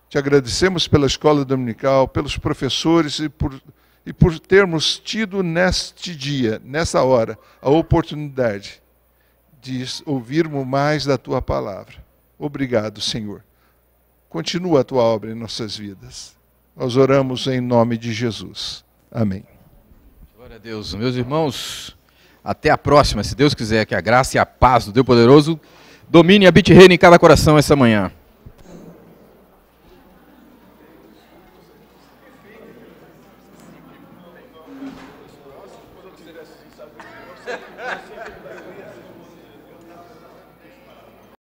Te agradecemos pela escola dominical, pelos professores e por termos tido neste dia, nessa hora, a oportunidade de ouvirmos mais da tua palavra. Obrigado, Senhor. Continua a tua obra em nossas vidas. Nós oramos em nome de Jesus. Amém. Glória a Deus. Meus irmãos, até a próxima. Se Deus quiser, que a graça e a paz do Deus poderoso domine e habite e reine em cada coração essa manhã.